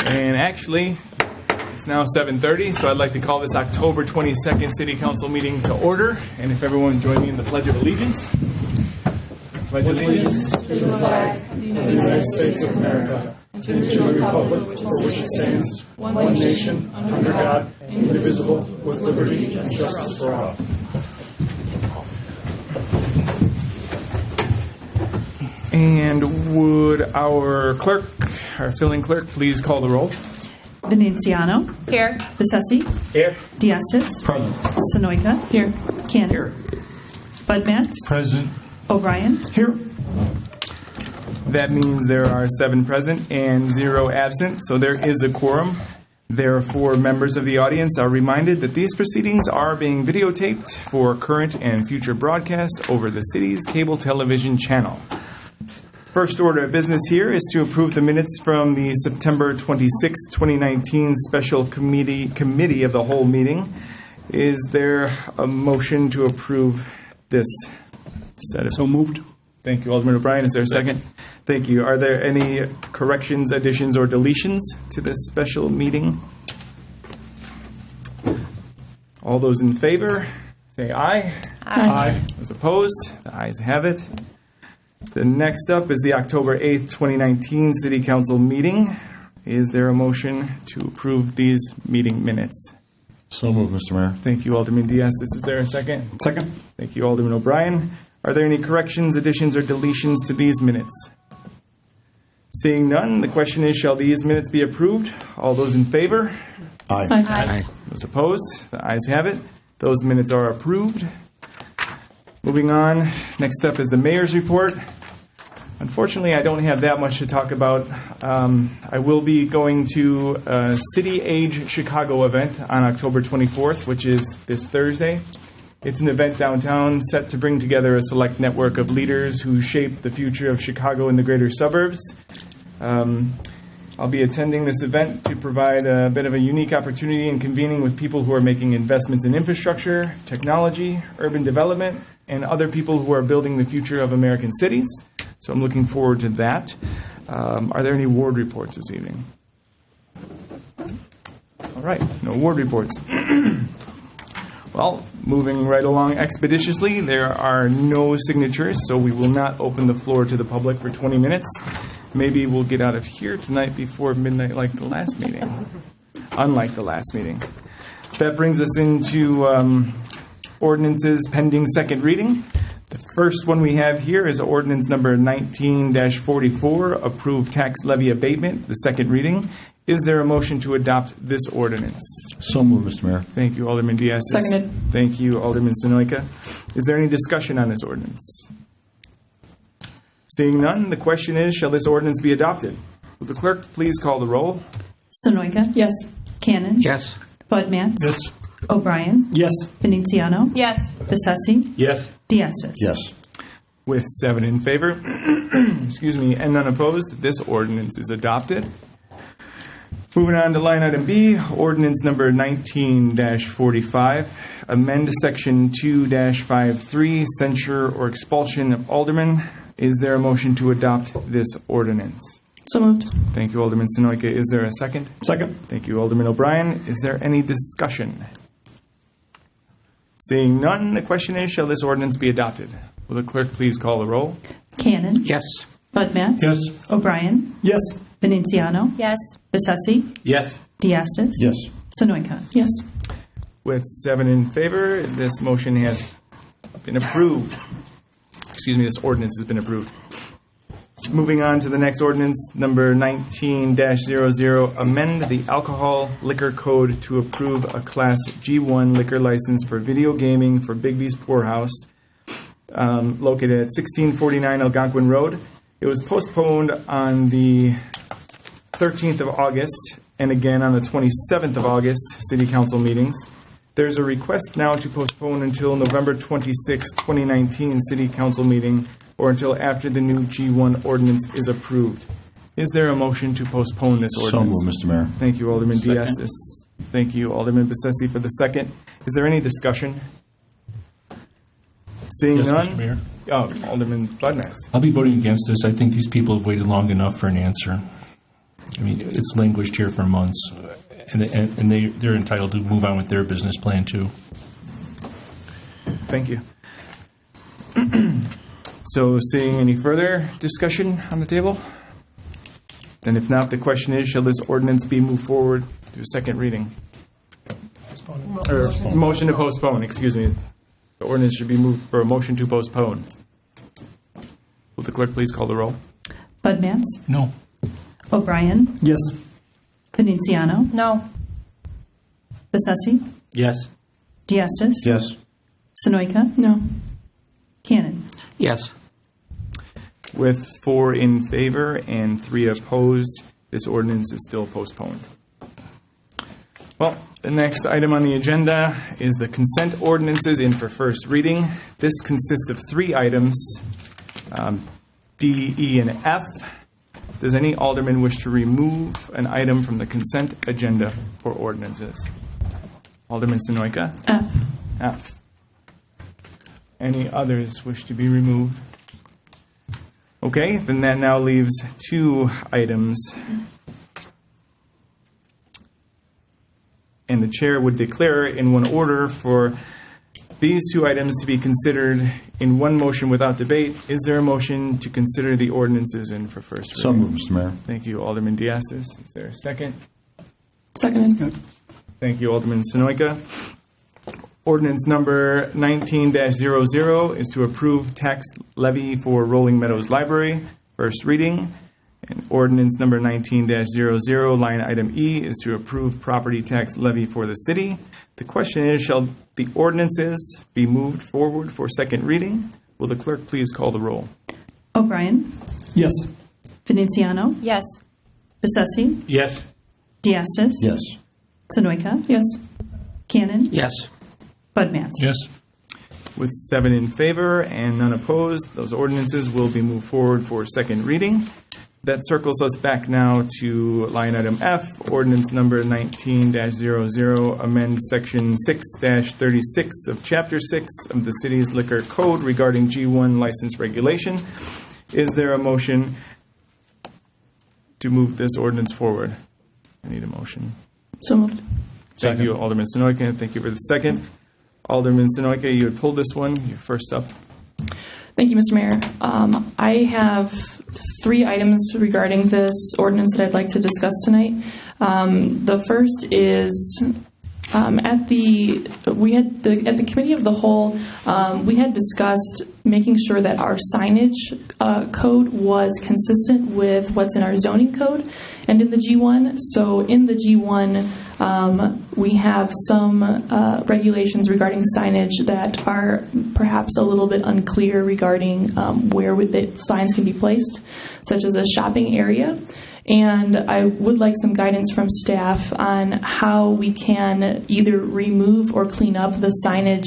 And actually, it's now 7:30, so I'd like to call this October 22nd City Council meeting to order. And if everyone would join me in the Pledge of Allegiance. Pledge of Allegiance to the flag of the United States of America and to the republic for which it stands, one nation, under God, indivisible, with liberty and justice for all. And would our filling clerk, please call the roll? Veneziano. Here. Besessi. Here. Diastis. Present. Sonoyka. Here. Cannon. Here. Budmats. Present. O'Brien. Here. That means there are 7 present and 0 absent, so there is a quorum. Therefore, members of the audience are reminded that these proceedings are being videotaped for current and future broadcast over the city's cable television channel. First order of business here is to approve the minutes from the September 26, 2019 Special Committee of the Whole meeting. Is there a motion to approve this set of... So moved. Thank you, Alderman O'Brien. Is there a second? Thank you. Are there any corrections, additions, or deletions to this special meeting? All those in favor, say aye. Aye. Those opposed, the ayes have it. The next up is the October 8th, 2019 City Council meeting. Is there a motion to approve these meeting minutes? So moved, Mr. Mayor. Thank you, Alderman Diaz. Is there a second? Second. Thank you, Alderman O'Brien. Are there any corrections, additions, or deletions to these minutes? Seeing none, the question is, shall these minutes be approved? All those in favor? Aye. Aye. Those opposed? The ayes have it. Those minutes are approved. Moving on, next up is the mayor's report. Unfortunately, I don't have that much to talk about. I will be going to a City Age Chicago event on October 24th, which is this Thursday. It's an event downtown set to bring together a select network of leaders who shape the future of Chicago and the greater suburbs. I'll be attending this event to provide a bit of a unique opportunity in convening with people who are making investments in infrastructure, technology, urban development, and other people who are building the future of American cities. So I'm looking forward to that. Are there any ward reports this evening? All right, no ward reports. Well, moving right along expeditiously, there are no signatures, so we will not open the floor to the public for 20 minutes. Maybe we'll get out of here tonight before midnight like the last meeting. Unlike the last meeting. That brings us into ordinances pending second reading. The first one we have here is ordinance number 19-44, approved tax levy abatement, the second reading. Is there a motion to adopt this ordinance? So moved, Mr. Mayor. Thank you, Alderman Diaz. Seconded. Thank you, Alderman Sonoyka. Is there any discussion on this ordinance? Seeing none, the question is, shall this ordinance be adopted? Will the clerk please call the roll? Sonoyka. Yes. Cannon. Yes. Budmats. Yes. O'Brien. Yes. Veneziano. Yes. Besessi. Yes. Diastis. Yes. With 7 in favor, excuse me, and none opposed, this ordinance is adopted. Moving on to line item B, ordinance number 19-45, amend section 2-53, censure or expulsion of aldermen. Is there a motion to adopt this ordinance? So moved. Thank you, Alderman Sonoyka. Is there a second? Second. Thank you, Alderman O'Brien. Is there any discussion? Seeing none, the question is, shall this ordinance be adopted? Will the clerk please call the roll? Cannon. Yes. Budmats. Yes. O'Brien. Yes. Veneziano. Yes. Besessi. Yes. Diastis. Yes. Sonoyka. Yes. With 7 in favor, this motion has been approved. Excuse me, this ordinance has been approved. Moving on to the next ordinance, number 19-00, amend the alcohol liquor code to approve a Class G1 liquor license for video gaming for Bigby's Poorhouse, located at 1649 Algonquin Road. It was postponed on the 13th of August and again on the 27th of August City Council meetings. There's a request now to postpone until November 26, 2019 City Council meeting or until after the new G1 ordinance is approved. Is there a motion to postpone this ordinance? So moved, Mr. Mayor. Thank you, Alderman Second. Diaz. Thank you, Alderman Besessi, for the second. Is there any discussion? Seeing Yes, none? Mr. Mayor. Oh, Alderman Budmats. I'll be voting against this. I think these people have waited long enough for an answer. I mean, it's languished here for months, and they're entitled to move on with their business plan too. Thank you. So, seeing any further discussion on the table? Then if not, the question is, shall this ordinance be moved forward to a second reading? Or motion to postpone, excuse me. The ordinance should be moved for a motion to postpone. Will the clerk please call the roll? Budmats. No. O'Brien. Yes. Veneziano. No. Bessesi. Yes. Diastis. Yes. Sonoyka. No. Cannon. Yes. With 4 in favor and 3 opposed, this ordinance is still postponed. Well, the next item on the agenda is the consent ordinances in for first reading. This consists of 3 items, D, E, and F. Does any alderman wish to remove an item from the consent agenda for ordinances? Alderman Sonoyka? F. F. Any others wish to be removed? Okay, then that now leaves 2 items. And the chair would declare in one order for these 2 items to be considered in one motion without debate. Is there a motion to consider the ordinances in for first reading? So moved, Mr. Mayor. Thank you, Alderman Diastis. Is there a second? Seconded. Thank you, Alderman Sonoyka. Ordinance number 19-00 is to approve tax levy for Rolling Meadows Library, first reading. And ordinance number 19-00, line item E, is to approve property tax levy for the city. The question is, shall the ordinances be moved forward for second reading? Will the clerk please call the roll? O'Brien. Yes. Veneziano. Yes. Bessesi. Yes. Diastis. Yes. Sonoyka. Yes. Cannon. Yes. Budmats. Yes. With 7 in favor and none opposed, those ordinances will be moved forward for second reading. That circles us back now to line item F, ordinance number 19-00, amend section 6-36 of chapter 6 of the city's liquor code regarding G1 license regulation. Is there a motion to move this ordinance forward? I need a motion. So moved. Thank you, Alderman Sonoyka, and thank you for the second. Alderman Sonoyka, you had pulled this one. You're first up. Thank you, Mr. Mayor. I have 3 items regarding this ordinance that I'd like to discuss tonight. The first is at the committee of the whole, we had discussed making sure that our signage code was consistent with what's in our zoning code and in the G1. So in the G1, we have some regulations regarding signage that are perhaps a little bit unclear regarding where the signs can be placed, such as a shopping area. And I would like some guidance from staff on how we can either remove or clean up the signage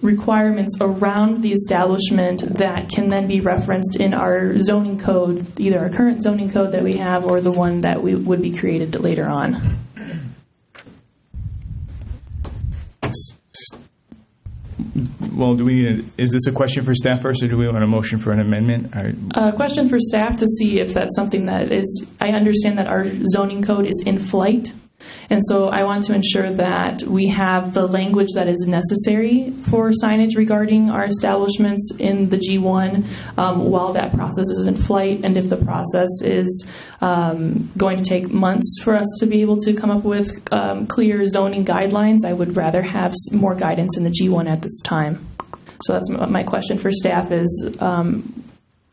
requirements around the establishment that can then be referenced in our zoning code, either our current zoning code that we have or the one that would be created later on. Well, is this a question for staff first, or do we want a motion for an amendment? A question for staff to see if that's something that is, I understand that our zoning code is in flight, and so I want to ensure that we have the language that is necessary for signage regarding our establishments in the G1 while that process is in flight, and if the process is going to take months for us to be able to come up with clear zoning guidelines, I would rather have more guidance in the G1 at this time. So that's my question for staff is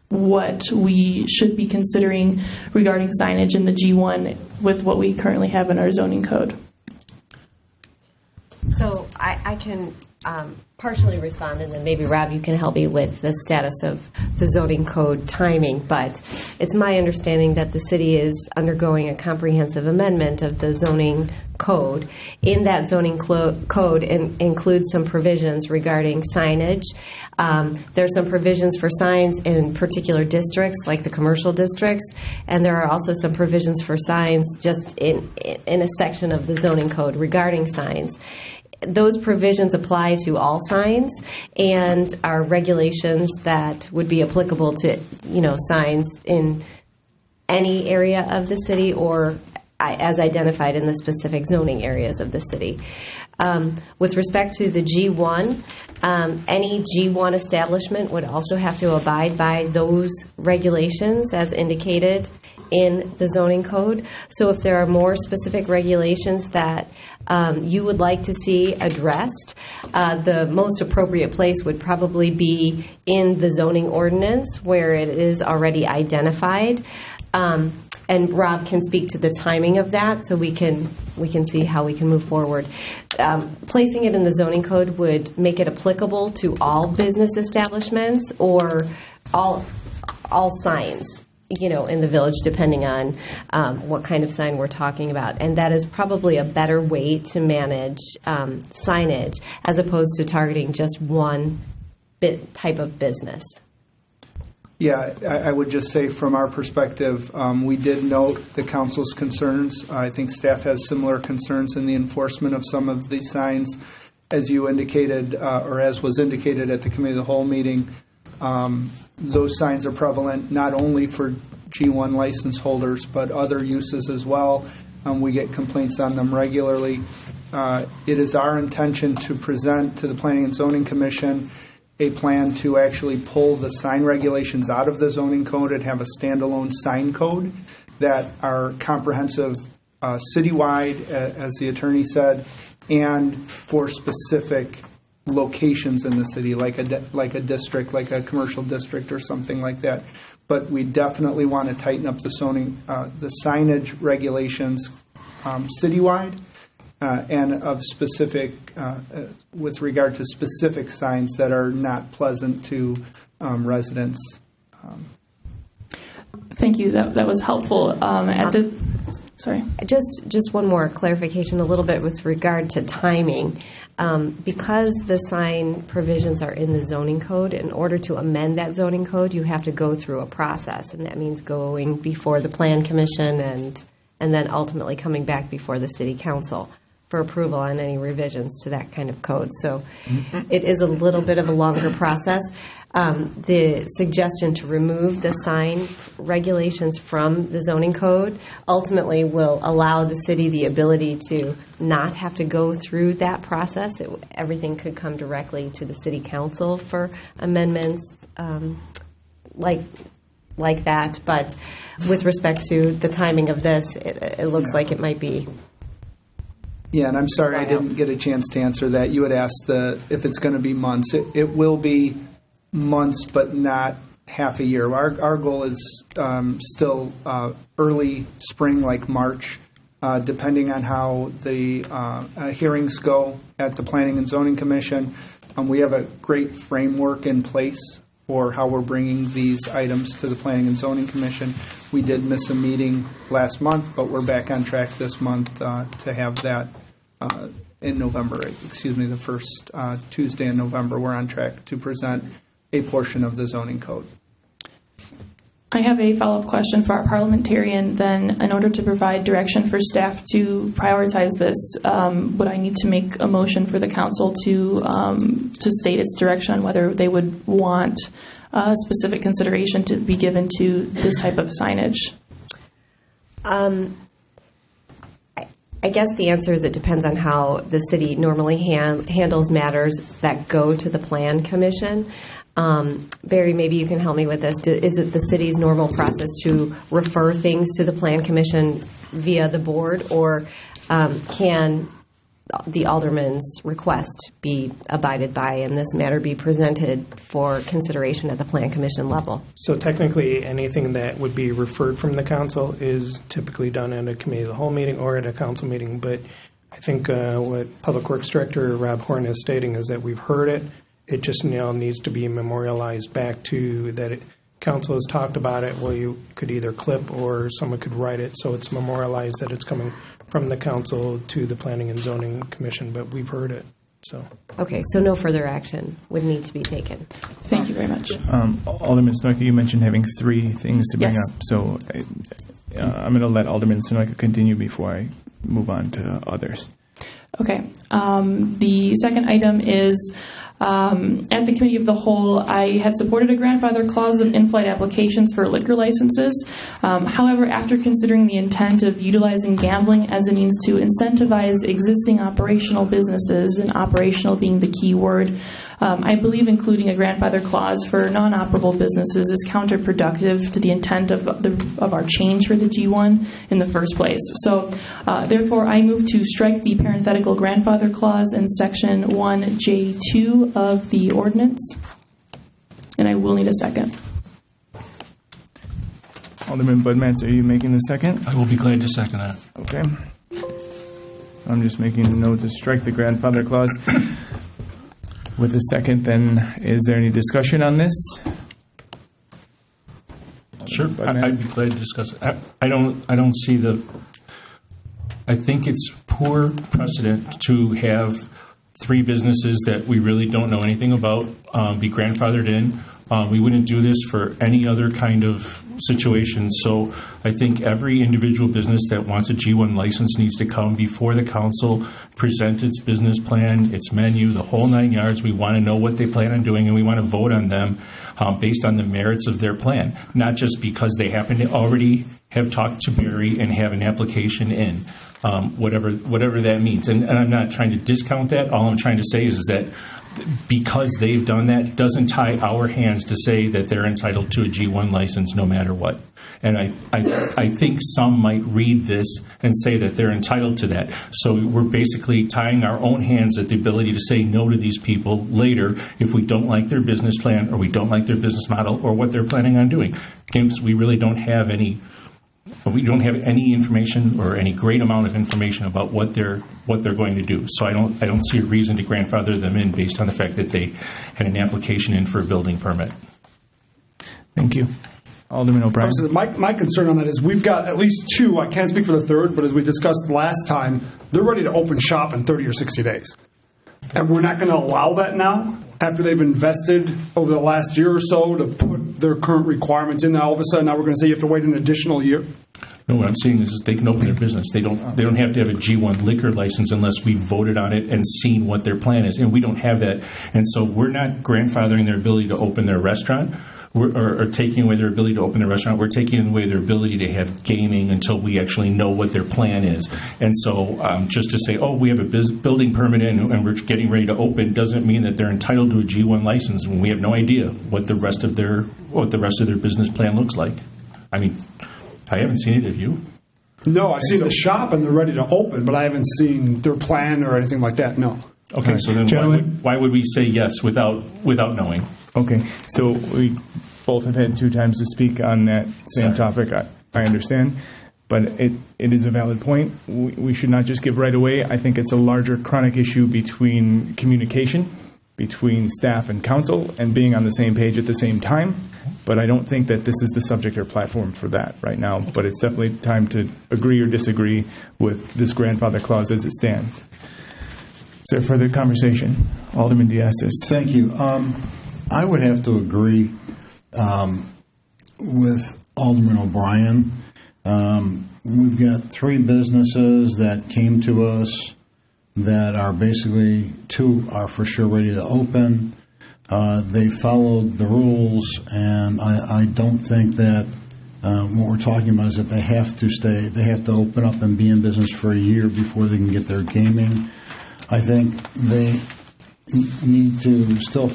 what we should be considering regarding signage in the G1 with what we currently have in our zoning code. So I can partially respond, and then maybe, Rob, you can help me with the status of the zoning code timing. But it's my understanding that the city is undergoing a comprehensive amendment of the zoning code. In that zoning code includes some provisions regarding signage. There's some provisions for signs in particular districts, like the commercial districts, and there are also some provisions for signs just in a section of the zoning code regarding signs. Those provisions apply to all signs and are regulations that would be applicable to, signs in any area of the city or as identified in the specific zoning areas of the city. With respect to the G1, any G1 establishment would also have to abide by those regulations as indicated in the zoning code. So if there are more specific regulations that you would like to see addressed, the most appropriate place would probably be in the zoning ordinance where it is already identified. And Rob can speak to the timing of that, so we can see how we can move forward. Placing it in the zoning code would make it applicable to all business establishments or all signs, in the village, depending on what kind of sign we're talking about. And that is probably a better way to manage signage as opposed to targeting just one type of business. Yeah, I would just say from our perspective, we did note the council's concerns. I think staff has similar concerns in the enforcement of some of these signs. As you indicated, or as was indicated at the Committee of the Whole meeting, those signs are prevalent not only for G1 license holders, but other uses as well. We get complaints on them regularly. It is our intention to present to the Planning and Zoning Commission a plan to actually pull the sign regulations out of the zoning code and have a standalone sign code that are comprehensive citywide, as the attorney said, and for specific locations in the city, like a district, like a commercial district or something like that. But we definitely want to tighten up the signage regulations citywide. And of specific, with regard to specific signs that are not pleasant to residents. Thank you. That was helpful. Sorry. Just one more clarification, a little bit with regard to timing. Because the sign provisions are in the zoning code, in order to amend that zoning code, you have to go through a process, and that means going before the Plan Commission and then ultimately coming back before the City Council for approval on any revisions to that kind of code. So it is a little bit of a longer process. The suggestion to remove the sign regulations from the zoning code ultimately will allow the city the ability to not have to go through that process. Everything could come directly to the City Council for amendments like that. But with respect to the timing of this, it looks like it might be. Yeah, and I'm sorry I didn't get a chance to answer that. You had asked if it's going to be months. It will be months, but not half a year. Our goal is still early spring, like March, depending on how the hearings go at the Planning and Zoning Commission. We have a great framework in place for how we're bringing these items to the Planning and Zoning Commission. We did miss a meeting last month, but we're back on track this month to have that in November. The first Tuesday in November, we're on track to present a portion of the zoning code. I have a follow-up question for our parliamentarian. Then, in order to provide direction for staff to prioritize this, would I need to make a motion for the council to state its direction on whether they would want specific consideration to be given to this type of signage? I guess the answer is it depends on how the city normally handles matters that go to the Plan Commission. Barry, maybe you can help me with this. Is it the city's normal process to refer things to the Plan Commission via the board, or can the alderman's request be abided by and this matter be presented for consideration at the Plan Commission level? So technically, anything that would be referred from the council is typically done at a Committee of the Whole meeting or at a council meeting. But I think what Public Works Director Rob Horn is stating is that we've heard it. It just now needs to be memorialized back to that council has talked about it. Well, you could either clip or someone could write it so it's memorialized that it's coming from the council to the Planning and Zoning Commission, but we've heard it. So okay, so no further action would need to be taken. Thank you very much. Alderman Sonoyka, you mentioned having 3 things to bring Yes. up. So I'm going to let Alderman Sonoyka continue before I move on to others. Okay. The second item is At the Committee of the Whole, I had supported a grandfather clause of in-flight applications for liquor licenses. However, after considering the intent of utilizing gambling as a means to incentivize existing operational businesses, and operational being the key word, I believe including a grandfather clause for non-operable businesses is counterproductive to the intent of our change for the G1 in the first place. So, therefore, I move to strike the parenthetical grandfather clause in Section 1J2 of the ordinance, and I will need a second. Alderman Budmats, are you making the second? I will be glad to second that. Okay. I'm just making a note to strike the grandfather clause. With a second, then, is there any discussion on this? Sure, I'd be glad to discuss it. I don't see the. I think it's poor precedent to have 3 businesses that we really don't know anything about be grandfathered in. We wouldn't do this for any other kind of situation. So I think every individual business that wants a G1 license needs to come before the council, present its business plan, its menu, the whole 9 yards. We want to know what they plan on doing, and we want to vote on them based on the merits of their plan, not just because they happen to already have talked to Barry and have an application in, whatever that means. And I'm not trying to discount that. All I'm trying to say is that because they've done that doesn't tie our hands to say that they're entitled to a G1 license no matter what. And I think some might read this and say that they're entitled to that. So we're basically tying our own hands at the ability to say no to these people later if we don't like their business plan or we don't like their business model or what they're planning on doing. Because we really don't have any information or any great amount of information about what they're going to do. So I don't see a reason to grandfather them in based on the fact that they had an application in for a building permit. Thank you. Alderman O'Brien. My concern on that is we've got at least 2, I can't speak for the third, but as we discussed last time, they're ready to open shop in 30 or 60 days. And we're not going to allow that now after they've invested over the last year or so to put their current requirements in. Now all of a sudden, now we're going to say you have to wait an additional year. No, what I'm saying is they can open their business. They don't have to have a G1 liquor license unless we voted on it and seen what their plan is. And we don't have that. And so we're not grandfathering their ability to open their restaurant or taking away their ability to open their restaurant. We're taking away their ability to have gaming until we actually know what their plan is. And so just to say, we have a building permit in and we're getting ready to open doesn't mean that they're entitled to a G1 license when we have no idea what the rest of their business plan looks like. I mean, I haven't seen it. Have you? No, I've seen the shop and they're ready to open, but I haven't seen their plan or anything like that, no. Okay, so then why would we say yes without knowing? Okay, so we both have had 2 times to speak on that same topic. I understand, but it is a valid point. We should not just give right away. I think it's a larger chronic issue between communication, between staff and council, and being on the same page at the same time. But I don't think that this is the subject or platform for that right now. But it's definitely time to agree or disagree with this grandfather clause as it stands. Is there further conversation? Alderman Diastis. Thank you. I would have to agree with Alderman O'Brien. We've got 3 businesses that came to us that are basically 2 are for sure ready to open. They followed the rules, and I don't think that what we're talking about is that they have to open up and be in business for a year before they can get their gaming. I think they need to still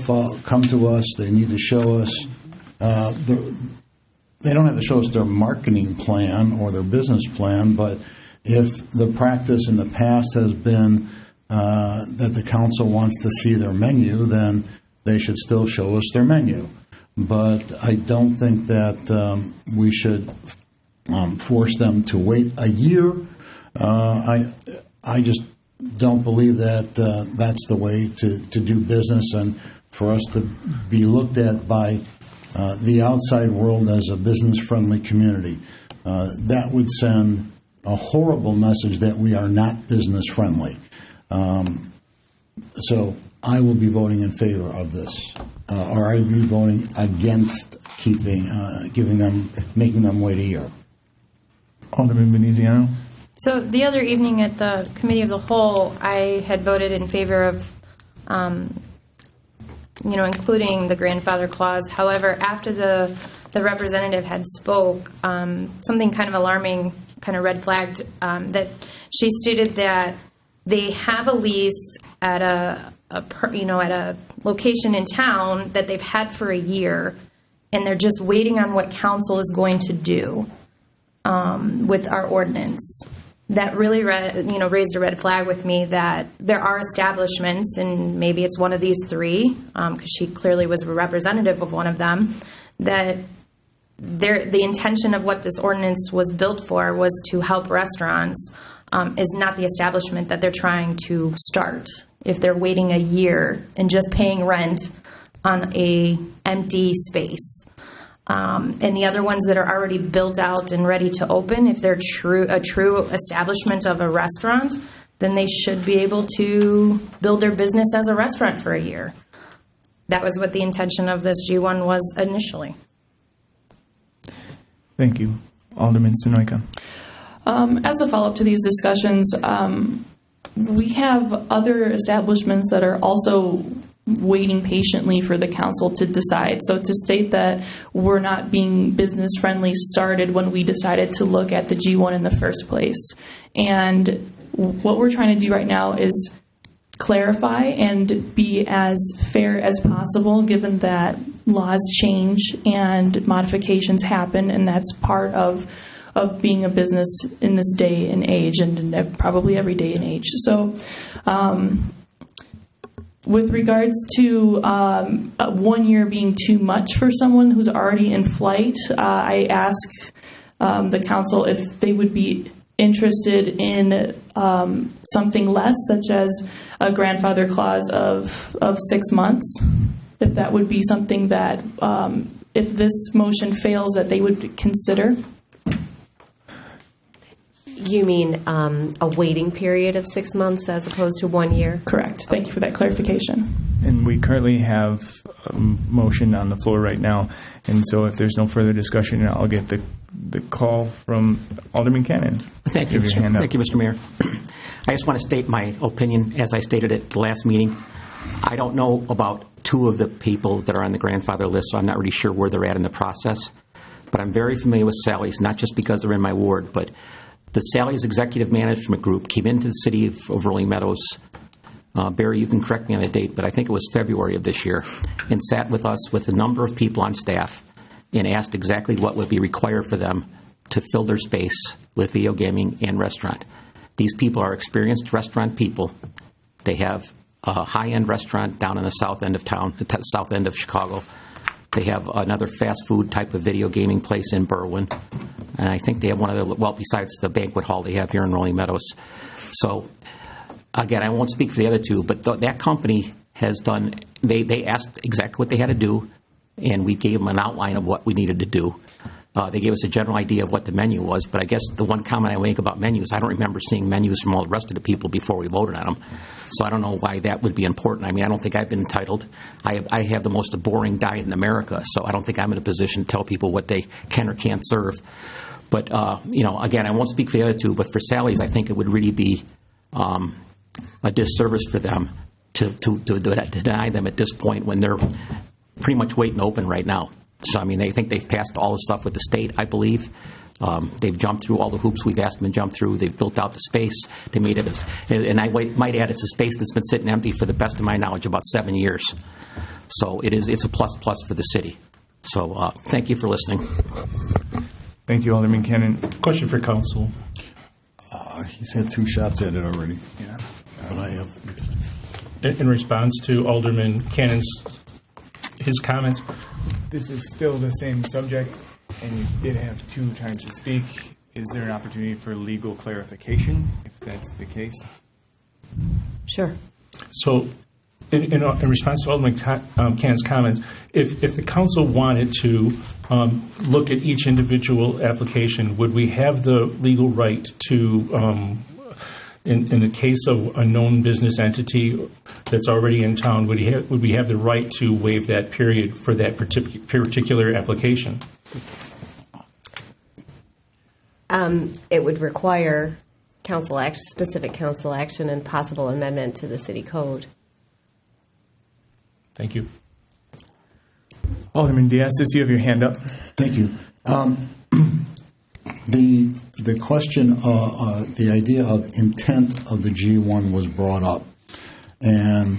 come to us. They need to show us. They don't have to show us their marketing plan or their business plan, but if the practice in the past has been that the council wants to see their menu, then they should still show us their menu. But I don't think that we should force them to wait a year. I just don't believe that that's the way to do business, and for us to be looked at by the outside world as a business-friendly community. That would send a horrible message that we are not business-friendly. So I will be voting in favor of this, or I will be voting against making them wait a year. Alderman Veneziano. So the other evening at the Committee of the Whole, I had voted in favor of including the grandfather clause. However, after the representative had spoke, something kind of alarming, kind of red flagged, that she stated that they have a lease at at a location in town that they've had for a year, and they're just waiting on what council is going to do with our ordinance. That really raised a red flag with me that there are establishments, and maybe it's one of these three, because she clearly was a representative of one of them, that the intention of what this ordinance was built for was to help restaurants, is not the establishment that they're trying to start. If they're waiting a year and just paying rent on a empty space. And the other ones that are already built out and ready to open, if they're a true establishment of a restaurant, then they should be able to build their business as a restaurant for a year. That was what the intention of this G1 was initially. Thank you. Alderman Sonoyka. As a follow-up to these discussions, we have other establishments that are also waiting patiently for the council to decide. So to state that we're not being business-friendly started when we decided to look at the G1 in the first place. And what we're trying to do right now is clarify and be as fair as possible, given that laws change and modifications happen, and that's part of being a business in this day and age, and probably every day and age. So with regards to 1 year being too much for someone who's already in flight, I ask the council if they would be interested in something less, such as a grandfather clause of 6 months, if that would be something that, if this motion fails, that they would consider. You mean a waiting period of 6 months as opposed to 1 year? Correct. Thank you for that clarification. And we currently have a motion on the floor right now. And so if there's no further discussion, I'll get the call from Alderman Cannon. Thank you, Mr. Mayor. I just want to state my opinion as I stated at the last meeting. I don't know about two of the people that are on the grandfather list, so I'm not really sure where they're at in the process. But I'm very familiar with Sally's, not just because they're in my ward, but the Sally's Executive Management Group came into the city of Rolling Meadows. Barry, you can correct me on the date, but I think it was February of this year, and sat with us with a number of people on staff and asked exactly what would be required for them to fill their space with video gaming and restaurant. These people are experienced restaurant people. They have a high-end restaurant down in the south end of town, the south end of Chicago. They have another fast food type of video gaming place in Berwyn. And I think they have one other, well, besides the banquet hall they have here in Rolling Meadows. So, again, I won't speak for the other two, but that company has done, they asked exactly what they had to do, and we gave them an outline of what we needed to do. They gave us a general idea of what the menu was, but I guess the one comment I make about menus, I don't remember seeing menus from all the rest of the people before we voted on them. So I don't know why that would be important. I mean, I don't think I've been entitled. I have the most boring diet in America, so I don't think I'm in a position to tell people what they can or can't serve. But, again, I won't speak for the other two, but for Sally's, I think it would really be a disservice for them to deny them at this point when they're pretty much waiting open right now. So, I mean, they think they've passed all the stuff with the state, I believe. They've jumped through all the hoops we've asked them to jump through. They've built out the space. They made it, and I might add, it's a space that's been sitting empty for the best of my knowledge about 7 years. So it's a plus for the city. So thank you for listening. Thank you, Alderman Cannon. Question for council. He's had 2 shots at it already. Yeah. But I have. In response to Alderman Cannon's his comments, This is still the same subject, and you did have 2 times to speak. Is there an opportunity for legal clarification, if that's the case? Sure. so in response to Alderman Cannon's comments, if the council wanted to look at each individual application, would we have the legal right to, in the case of a known business entity that's already in town, would we have the right to waive that period for that particular application? It would require council action, specific council action, and possible amendment to the city code. Thank you. Alderman Diastis, you have your hand up. Thank you. The question, the idea of intent of the G1 was brought up, and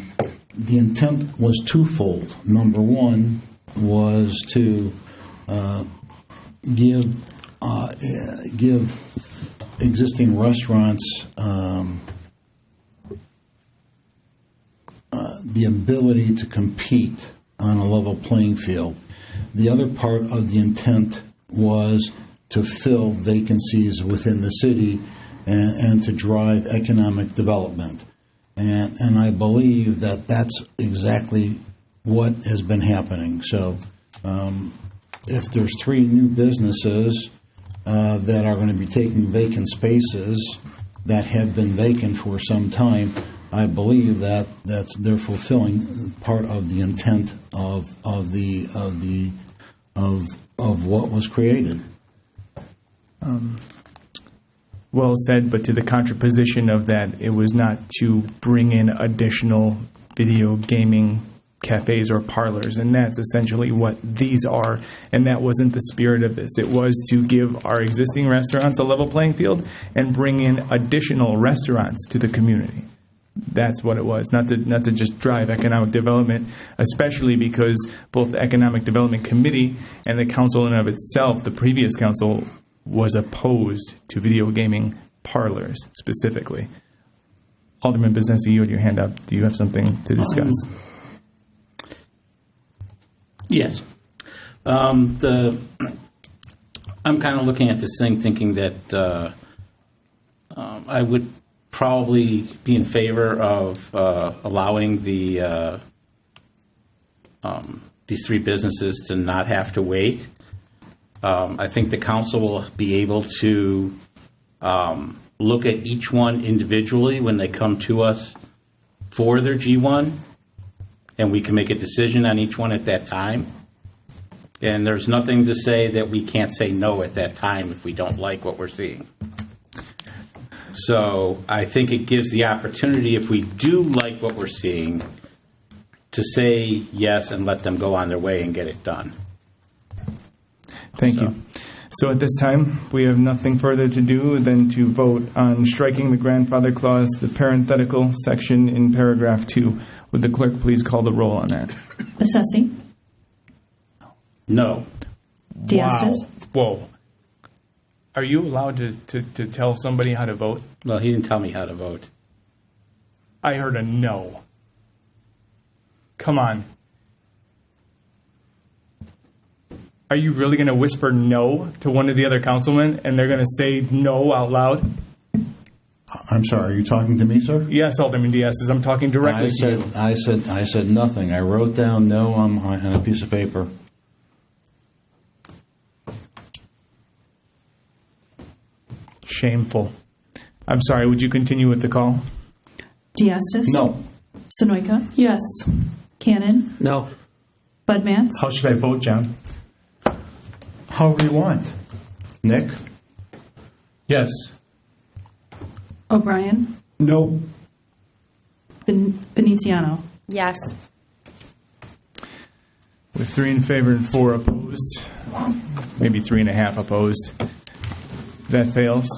the intent was twofold. Number one was to give existing restaurants the ability to compete on a level playing field. The other part of the intent was to fill vacancies within the city and to drive economic development. And I believe that that's exactly what has been happening. So if there's 3 new businesses that are going to be taking vacant spaces that have been vacant for some time, I believe that they're fulfilling part of the intent of what was created. Well said, but to the contraposition of that, it was not to bring in additional video gaming cafes or parlors, and that's essentially what these are, and that wasn't the spirit of this. It was to give our existing restaurants a level playing field and bring in additional restaurants to the community. That's what it was, not to just drive economic development, especially because both the Economic Development Committee and the council in and of itself, the previous council, was opposed to video gaming parlors specifically. Alderman Besnesi, you had your hand up. Do you have something to discuss? Yes. I'm kind of looking at this thing thinking that I would probably be in favor of allowing these 3 businesses to not have to wait. I think the council will be able to look at each one individually when they come to us for their G1, and we can make a decision on each one at that time. And there's nothing to say that we can't say no at that time if we don't like what we're seeing. So I think it gives the opportunity, if we do like what we're seeing, to say yes and let them go on their way and get it done. Thank you. So at this time, we have nothing further to do than to vote on striking the grandfather clause, the parenthetical section in paragraph 2. Would the clerk please call the roll on that? Besnesi? No. Diastis? Wow. Whoa. Are you allowed to tell somebody how to vote? Well, he didn't tell me how to vote. I heard a no. Come on. Are you really going to whisper no to one of the other councilmen and they're going to say no out loud? I'm sorry, are you talking to me, sir? Yes, Alderman Diastis, I'm talking directly to you. I said nothing. I wrote down no on a piece of paper. Shameful. I'm sorry, would you continue with the call? Diastis? No. Sonoyka? Yes. Cannon? No. Budmats? How should I vote, John? However you want. Nick? Yes. O'Brien? No. Veneziano? Yes. With 3 in favor and 4 opposed, maybe 3.5 opposed, that fails.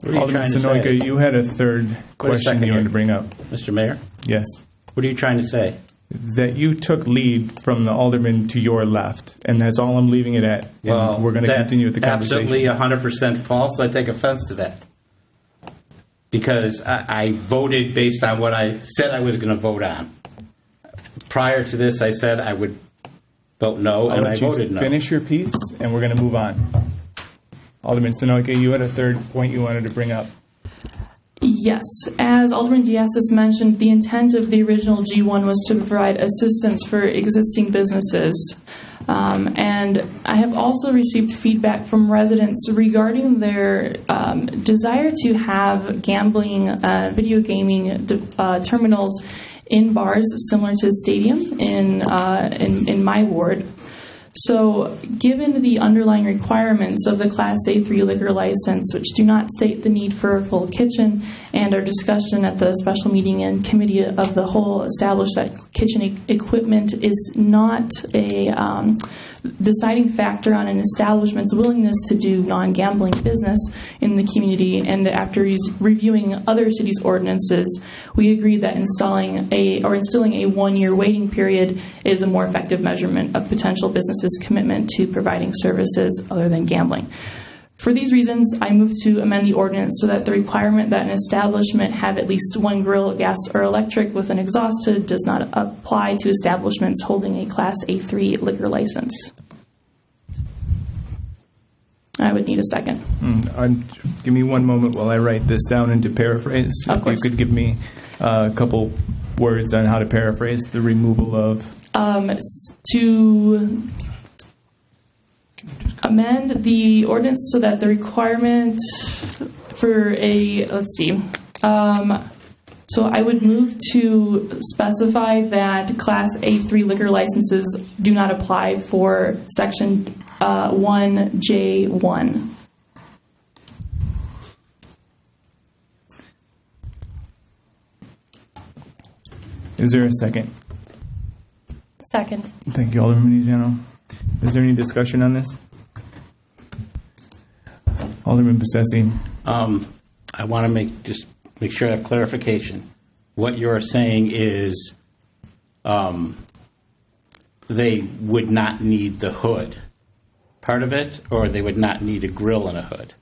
What are you Alderman trying to Sonoyka, say? you had a third Wait a question second you wanted here. to bring up. Mr. Mayor, Yes. what are you trying to say? That you took lead from the alderman to your left, and that's all I'm leaving it at. And Well, we're going to that's continue with the conversation. absolutely 100% false. I take offense to that. Because I voted based on what I said I was going to vote on. Prior to this, I said I would vote no, I'll and I let you voted no. finish your piece, and we're going to move on. Alderman Sonoyka, you had a third point you wanted to bring up. Yes. As Alderman Diastis mentioned, the intent of the original G1 was to provide assistance for existing businesses. And I have also received feedback from residents regarding their desire to have gambling, video gaming terminals in bars similar to the stadium in my ward. So, given the underlying requirements of the Class A3 liquor license, which do not state the need for a full kitchen, and our discussion at the special meeting and committee of the whole established that kitchen equipment is not a deciding factor on an establishment's willingness to do non-gambling business in the community, and after reviewing other cities' ordinances, we agreed that instilling a 1-year waiting period is a more effective measurement of potential businesses' commitment to providing services other than gambling. For these reasons, I move to amend the ordinance so that the requirement that an establishment have at least one grill, gas or electric with an exhaust hood does not apply to establishments holding a Class A3 liquor license. I would need a second. Give me one moment while I write this down into paraphrase. Of course. If you could give me a couple words on how to paraphrase the removal of... To amend the ordinance so that the requirement for so I would move to specify that Class A3 liquor licenses do not apply for Section 1J1. Is there a second? Second. Thank you, Alderman Veneziano. Is there any discussion on this? Alderman Bessetti. I want to make sure I have clarification. What you're saying is they would not need the hood part of it, or they would not need a grill and a hood?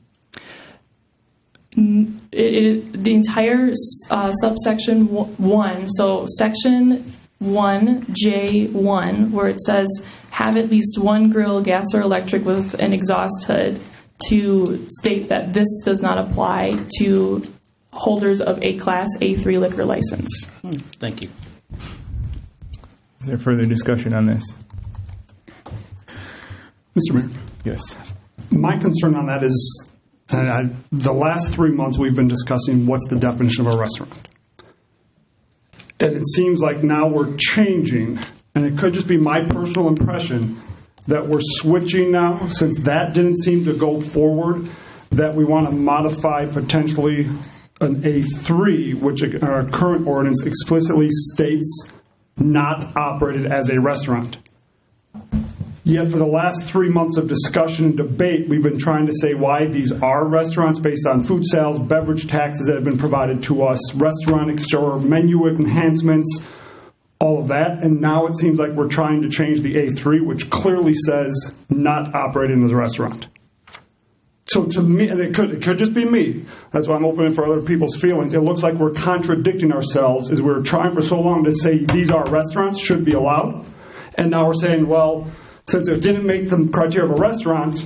The entire subsection 1, so Section 1J1, where it says have at least one grill, gas or electric with an exhaust hood, to state that this does not apply to holders of a Class A3 liquor license. Thank you. Is there further discussion on this? Mr. Mayor? Yes. My concern on that is the last 3 months we've been discussing what's the definition of a restaurant. And it seems like now we're changing, and it could just be my personal impression that we're switching now, since that didn't seem to go forward, that we want to modify potentially an A3, which our current ordinance explicitly states not operated as a restaurant. Yet for the last 3 months of discussion and debate, we've been trying to say why these are restaurants based on food sales, beverage taxes that have been provided to us, restaurant extra menu enhancements, all of that. And now it seems like we're trying to change the A3, which clearly says not operating as a restaurant. So to me, and it could just be me, that's why I'm opening for other people's feelings, it looks like we're contradicting ourselves as we're trying for so long to say these are restaurants, should be allowed. And now we're saying, well, since it didn't make the criteria of a restaurant,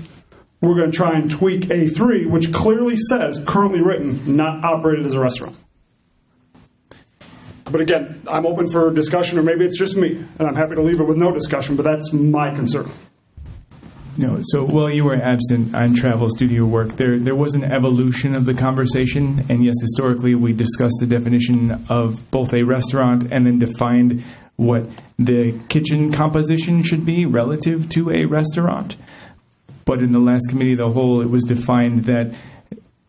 we're going to try and tweak A3, which clearly says, currently written, not operated as a restaurant. But again, I'm open for discussion, or maybe it's just me, and I'm happy to leave it with no discussion, but that's my concern. No, so while you were absent on travel studio work, there was an evolution of the conversation, and yes, historically we discussed the definition of both a restaurant and then defined what the kitchen composition should be relative to a restaurant. But in the last committee of the whole, it was defined that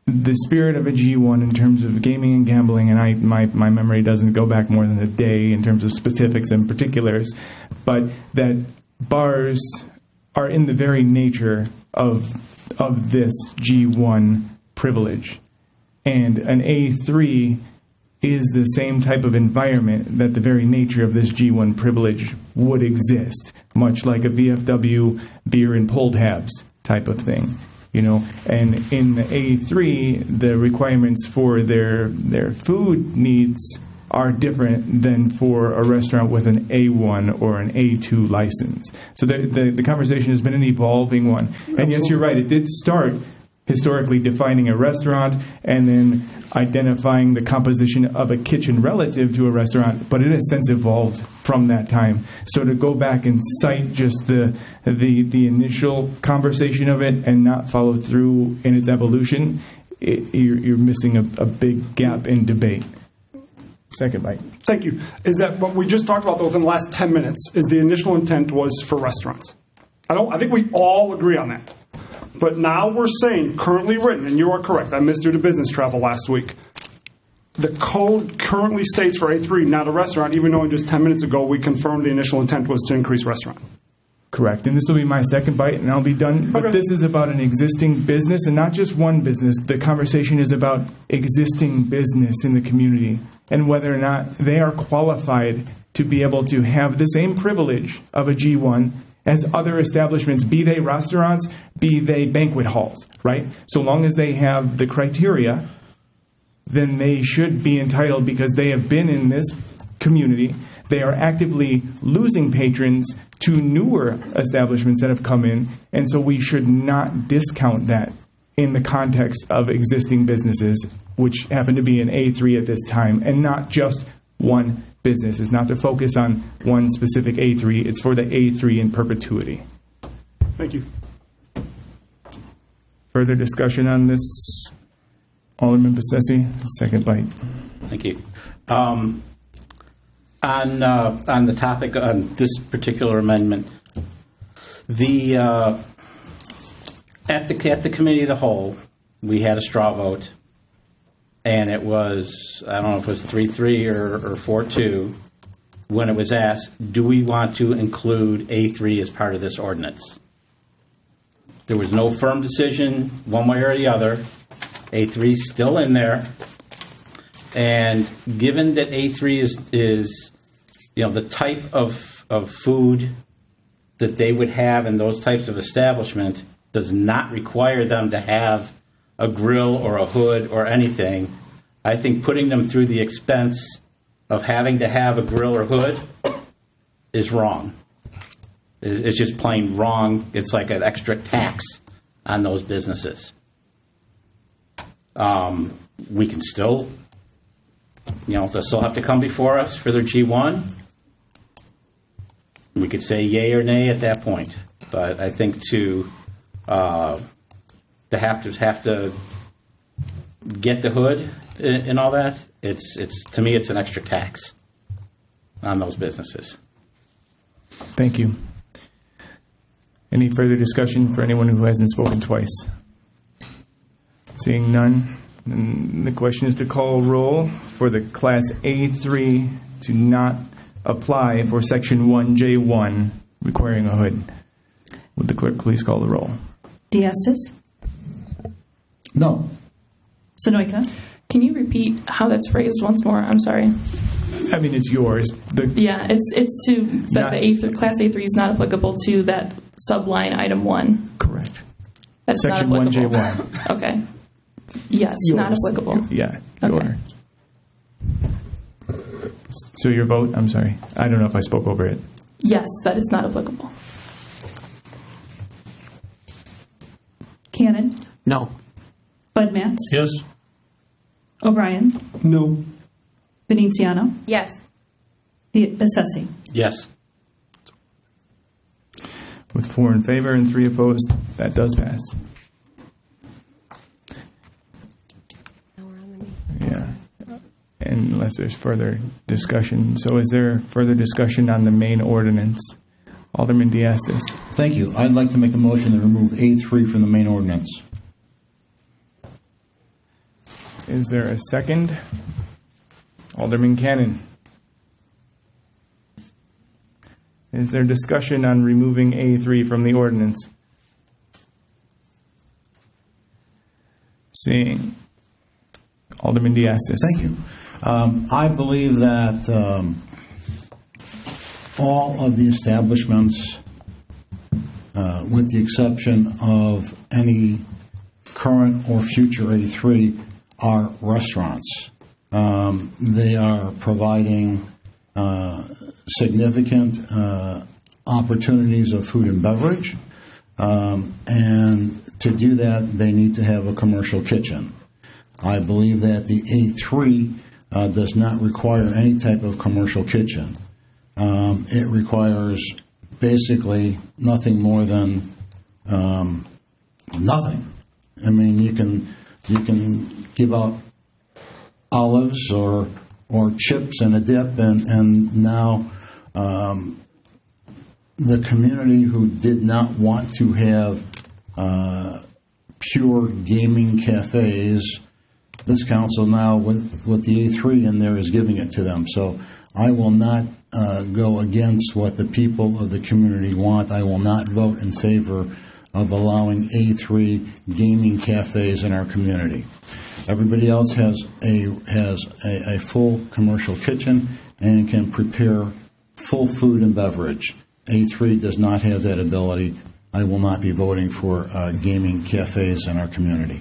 the spirit of a G1 in terms of gaming and gambling, and my memory doesn't go back more than a day in terms of specifics and particulars, but that bars are in the very nature of this G1 privilege. And an A3 is the same type of environment that the very nature of this G1 privilege would exist, much like a VFW beer and pull tabs type of thing. You know, and in the A3, the requirements for their food needs are different than for a restaurant with an A1 or an A2 license. So the conversation has been an evolving one. And yes, you're right, it did start historically defining a restaurant and then identifying the composition of a kitchen relative to a restaurant, but it has since evolved from that time. So to go back and cite just the initial conversation of it and not follow through in its evolution, you're missing a big gap in debate. Second bite. Thank you. Is that what we just talked about, though, within the last 10 minutes, is the initial intent was for restaurants? I think we all agree on that. But now we're saying, currently written, and you are correct, I missed due to business travel last week. The code currently states for A3, not a restaurant, even though just 10 minutes ago we confirmed the initial intent was to increase restaurant. Correct. And this will be my second bite, and I'll be done. But this is about an existing business, and not just one business. The conversation is about existing business in the community and whether or not they are qualified to be able to have the same privilege of a G1 as other establishments, be they restaurants, be they banquet halls, right? So long as they have the criteria, then they should be entitled because they have been in this community. They are actively losing patrons to newer establishments that have come in, and so we should not discount that in the context of existing businesses, which happen to be an A3 at this time, and not just one business. It's not to focus on one specific A3. It's for the A3 in perpetuity. Thank you. Further discussion on this? Alderman Bessetti, second bite. Thank you. On the topic on this particular amendment, the at the committee of the whole, we had a straw vote, and it was, I don't know if it was 3-3 or 4-2 when it was asked, do we want to include A3 as part of this ordinance? There was no firm decision one way or the other. A3 is still in there. And given that A3 is the type of food that they would have in those types of establishment does not require them to have a grill or a hood or anything, I think putting them through the expense of having to have a grill or hood is wrong. It's just plain wrong. It's like an extra tax on those businesses. We can still, they'll still have to come before us for their G1. We could say yay or nay at that point. But I think to have to get the hood and all that, it's to me it's an extra tax on those businesses. Thank you. Any further discussion for anyone who hasn't spoken twice? Seeing none, then the question is to call roll for the Class A3 to not apply for Section 1J1 requiring a hood. Would the clerk please call the roll? Diastis? No. Sonoyka? Can you repeat how that's phrased once more? I'm sorry. I mean, it's yours. Yeah, it's to that the Class A3 is not applicable to that subline item 1. Correct. That's Section not applicable. 1J1. Okay. Yes, Yours. not applicable. Yeah, Okay. So your vote, I'm sorry. I don't know if I spoke over it. Yes, that is not applicable. Cannon? No. Budmats? Yes. O'Brien? No. Veneziano? Yes. Bessetti? Yes. With 4 in favor and 3 opposed, that does pass. Yeah. And unless there's further discussion. So is there further discussion on the main ordinance? Alderman Diastis. Thank you. I'd like to make a motion to remove A3 from the main ordinance. Is there a second? Alderman Cannon. Is there discussion on removing A3 from the ordinance? Seeing. Alderman Diastis. Thank you. I believe that all of the establishments, with the exception of any current or future A3, are restaurants. They are providing significant opportunities of food and beverage, and to do that, they need to have a commercial kitchen. I believe that the A3 does not require any type of commercial kitchen. It requires basically nothing more than nothing. I mean, you can give out olives or the community who did not want to have pure gaming cafes, this council now, with the A3 in there, is giving it to them. So I will not go against what the people of the community want. I will not vote in favor of allowing A3 gaming cafes in our community. Everybody else has a full commercial kitchen and can prepare full food and beverage. A3 does not have that ability. I will not be voting for gaming cafes in our community.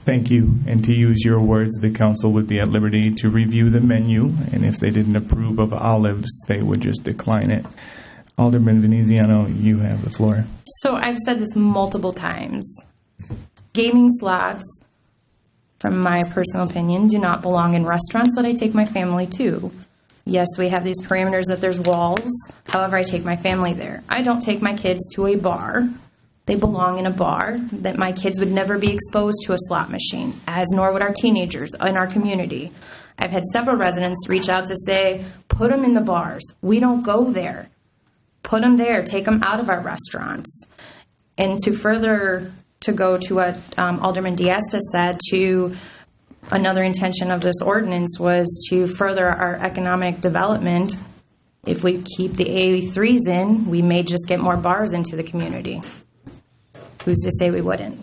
Thank you. And to use your words, the council would be at liberty to review the menu, and if they didn't approve of olives, they would just decline it. Alderman Veneziano, you have the floor. So I've said this multiple times. Gaming slots, from my personal opinion, do not belong in restaurants that I take my family to. Yes, we have these parameters that there's walls. However, I take my family there. I don't take my kids to a bar. They belong in a bar, that my kids would never be exposed to a slot machine, as nor would our teenagers in our community. I've had several residents reach out to say, put them in the bars. We don't go there. Put them there. Take them out of our restaurants. And to go to what Alderman Diasta said, to another intention of this ordinance was to further our economic development. If we keep the A3s in, we may just get more bars into the community. Who's to say we wouldn't?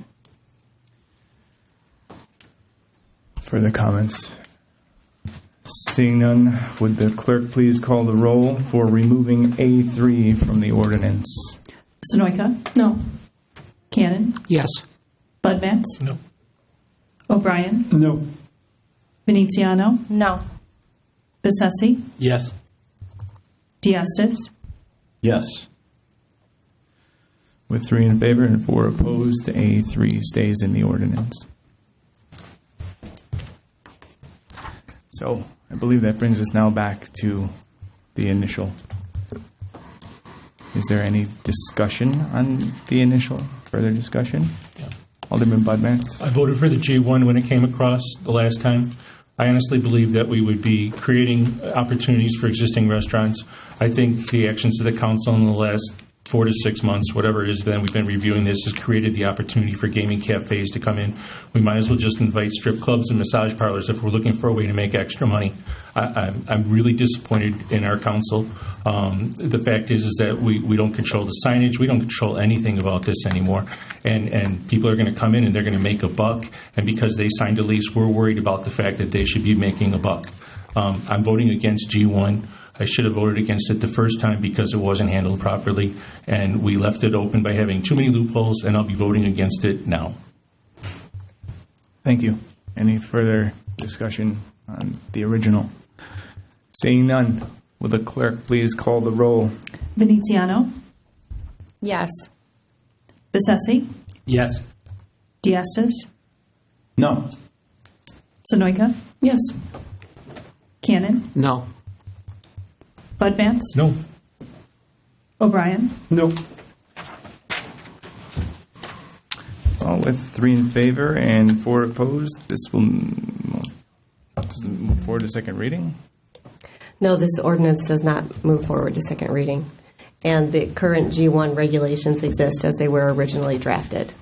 Further comments? Seeing none, would the clerk please call the roll for removing A3 from the ordinance? Sonoyka? No. Cannon? Yes. Budmats? No. O'Brien? No. Veneziano? No. Bessesi? Yes. Diastis? Yes. With 3 in favor and 4 opposed, A3 stays in the ordinance. So I believe that brings us now back to the initial. Is there any discussion on the initial? Further discussion? Yeah. Alderman Budmats? I voted for the G1 when it came across the last time. I honestly believe that we would be creating opportunities for existing restaurants. I think the actions of the council in the last 4 to 6 months, whatever it is that we've been reviewing this, has created the opportunity for gaming cafes to come in. We might as well just invite strip clubs and massage parlors if we're looking for a way to make extra money. I'm really disappointed in our council. The fact is that we don't control the signage. We don't control anything about this anymore. And people are going to come in and they're going to make a buck. And because they signed a lease, we're worried about the fact that they should be making a buck. I'm voting against G1. I should have voted against it the first time because it wasn't handled properly, and we left it open by having too many loopholes, and I'll be voting against it now. Thank you. Any further discussion on the original? Seeing none, will the clerk please call the roll? Veneziano? Yes. Bessesi? Yes. Diastis? No. Sonoyka? Yes. Cannon? No. Budmats? No. O'Brien? No. Well, with 3 in favor and 4 opposed, this will move forward to second reading. No, this ordinance does not move forward to second reading. And the current G1 regulations exist as they were originally drafted.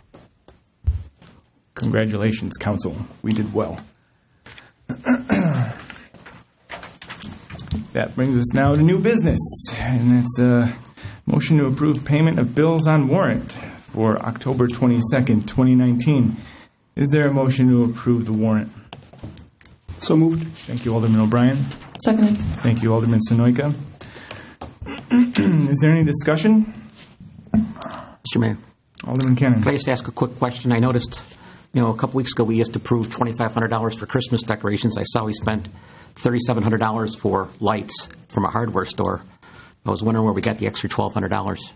Congratulations, council. We did well. That brings us now to new business, and that's a motion to approve payment of bills on warrant for October 22nd, 2019. Is there a motion to approve the warrant? So moved. Thank you, Alderman O'Brien. Seconded. Thank you, Alderman Sonoyka. Is there any discussion? Mr. Mayor, Alderman Cannon. can I just ask a quick question? I noticed, a couple weeks ago we just approved $2,500 for Christmas decorations. I saw we spent $3,700 for lights from a hardware store. I was wondering where we got the extra $1,200.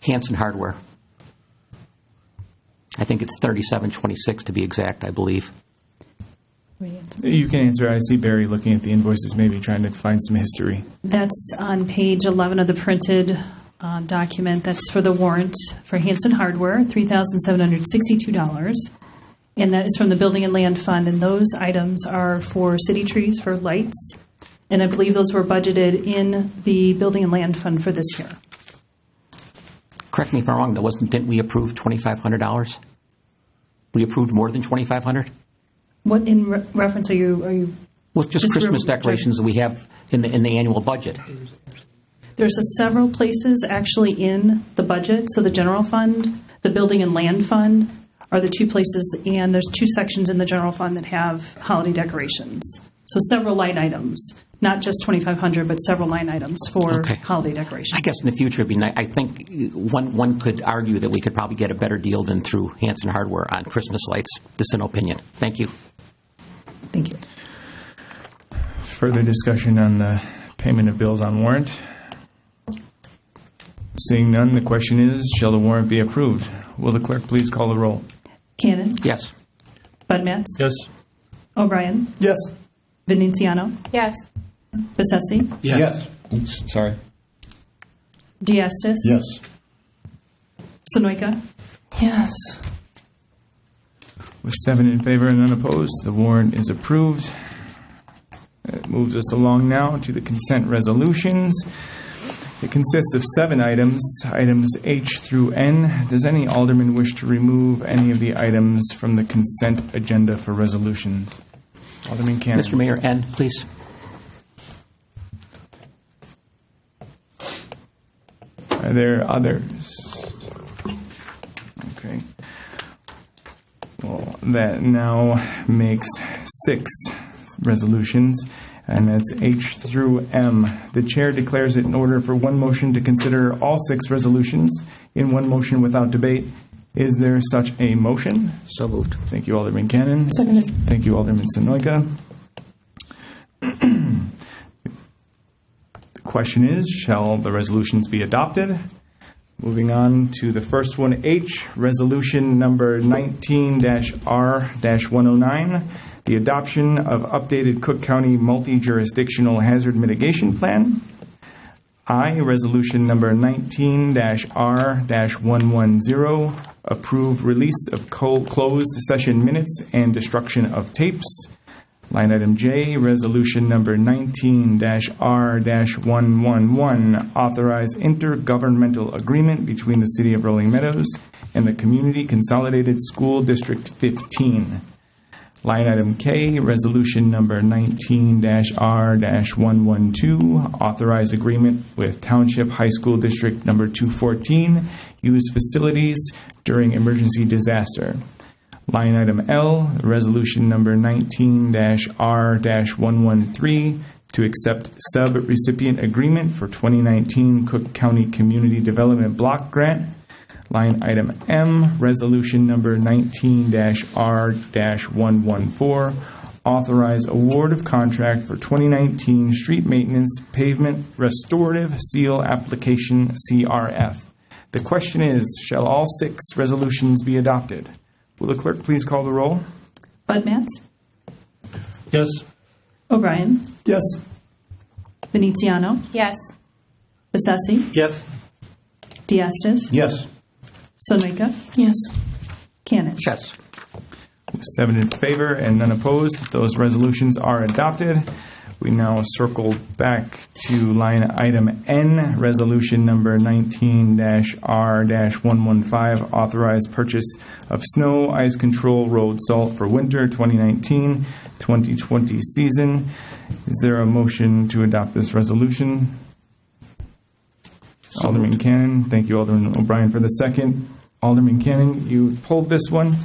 Hanson Hardware. I think it's $37.26 to be exact, I believe. You can answer. I see Barry looking at the invoices, maybe trying to find some history. That's on page 11 of the printed document. That's for the warrant for Hanson Hardware, $3,762. And that is from the Building and Land Fund. And those items are for city trees, for lights. And I believe those were budgeted in the Building and Land Fund for this year. Correct me if I'm wrong, didn't we approve $2,500? We approved more than $2,500? What in reference are you? Well, just Christmas decorations that we have in the annual budget. There's several places actually in the budget. So the general fund, the Building and Land Fund are the two places, and there's two sections in the general fund that have holiday decorations. So several line items, not just $2,500, but several line items for holiday decorations. I guess in the future, it'd be nice. I think one could argue that we could probably get a better deal than through Hanson Hardware on Christmas lights. This is an opinion. Thank you. Thank you. Further discussion on the payment of bills on warrant? Seeing none, the question is, shall the warrant be approved? Will the clerk please call the roll? Cannon? Yes. Budmats? Yes. O'Brien? Yes. Veneziano? Yes. Bessesi? Yes. Oops, sorry. Diastis? Yes. Sonoyka? Yes. With 7 in favor and none opposed, the warrant is approved. It moves us along now to the consent resolutions. It consists of 7 items, items H through N. Does any alderman wish to remove any of the items from the consent agenda for resolutions? Alderman Cannon. Mr. Mayor, N, please. Are there others? Okay. Well, that now makes 6 resolutions, and that's H through M. The chair declares it in order for one motion to consider all 6 resolutions in one motion without debate. Is there such a motion? So moved. Thank you, Alderman Cannon. Seconded. Thank you, Alderman Sonoyka. The question is, shall the resolutions be adopted? Moving on to the first one, H, resolution number 19-R-109, the adoption of updated Cook County multi-jurisdictional hazard mitigation plan. I, resolution number 19-R-110, approve release of closed session minutes and destruction of tapes. Line item J, resolution number 19-R-111, authorize intergovernmental agreement between the City of Rolling Meadows and the Community Consolidated School District 15. Line item K, resolution number 19-R-112, authorize agreement with Township High School District number 214, use facilities during emergency disaster. Line item L, resolution number 19-R-113, to accept sub-recipient agreement for 2019 Cook County Community Development Block Grant. Line item M, resolution number 19-R-114, authorize award of contract for 2019 street maintenance pavement restorative seal application CRF. The question is, shall all 6 resolutions be adopted? Will the clerk please call the roll? Budmats? Yes. O'Brien? Yes. Veneziano? Yes. Bessesi? Yes. Diastis? Yes. Sonoyka? Yes. Cannon? Yes. 7 in favor and none opposed. Those resolutions are adopted. We now circle back to line item N, resolution number 19-R-115, authorized purchase of snow, ice control, road salt for winter 2019-2020 season. Is there a motion to adopt this resolution? Alderman Cannon. Thank you, Alderman O'Brien, for the second. Alderman Cannon, you pulled this one.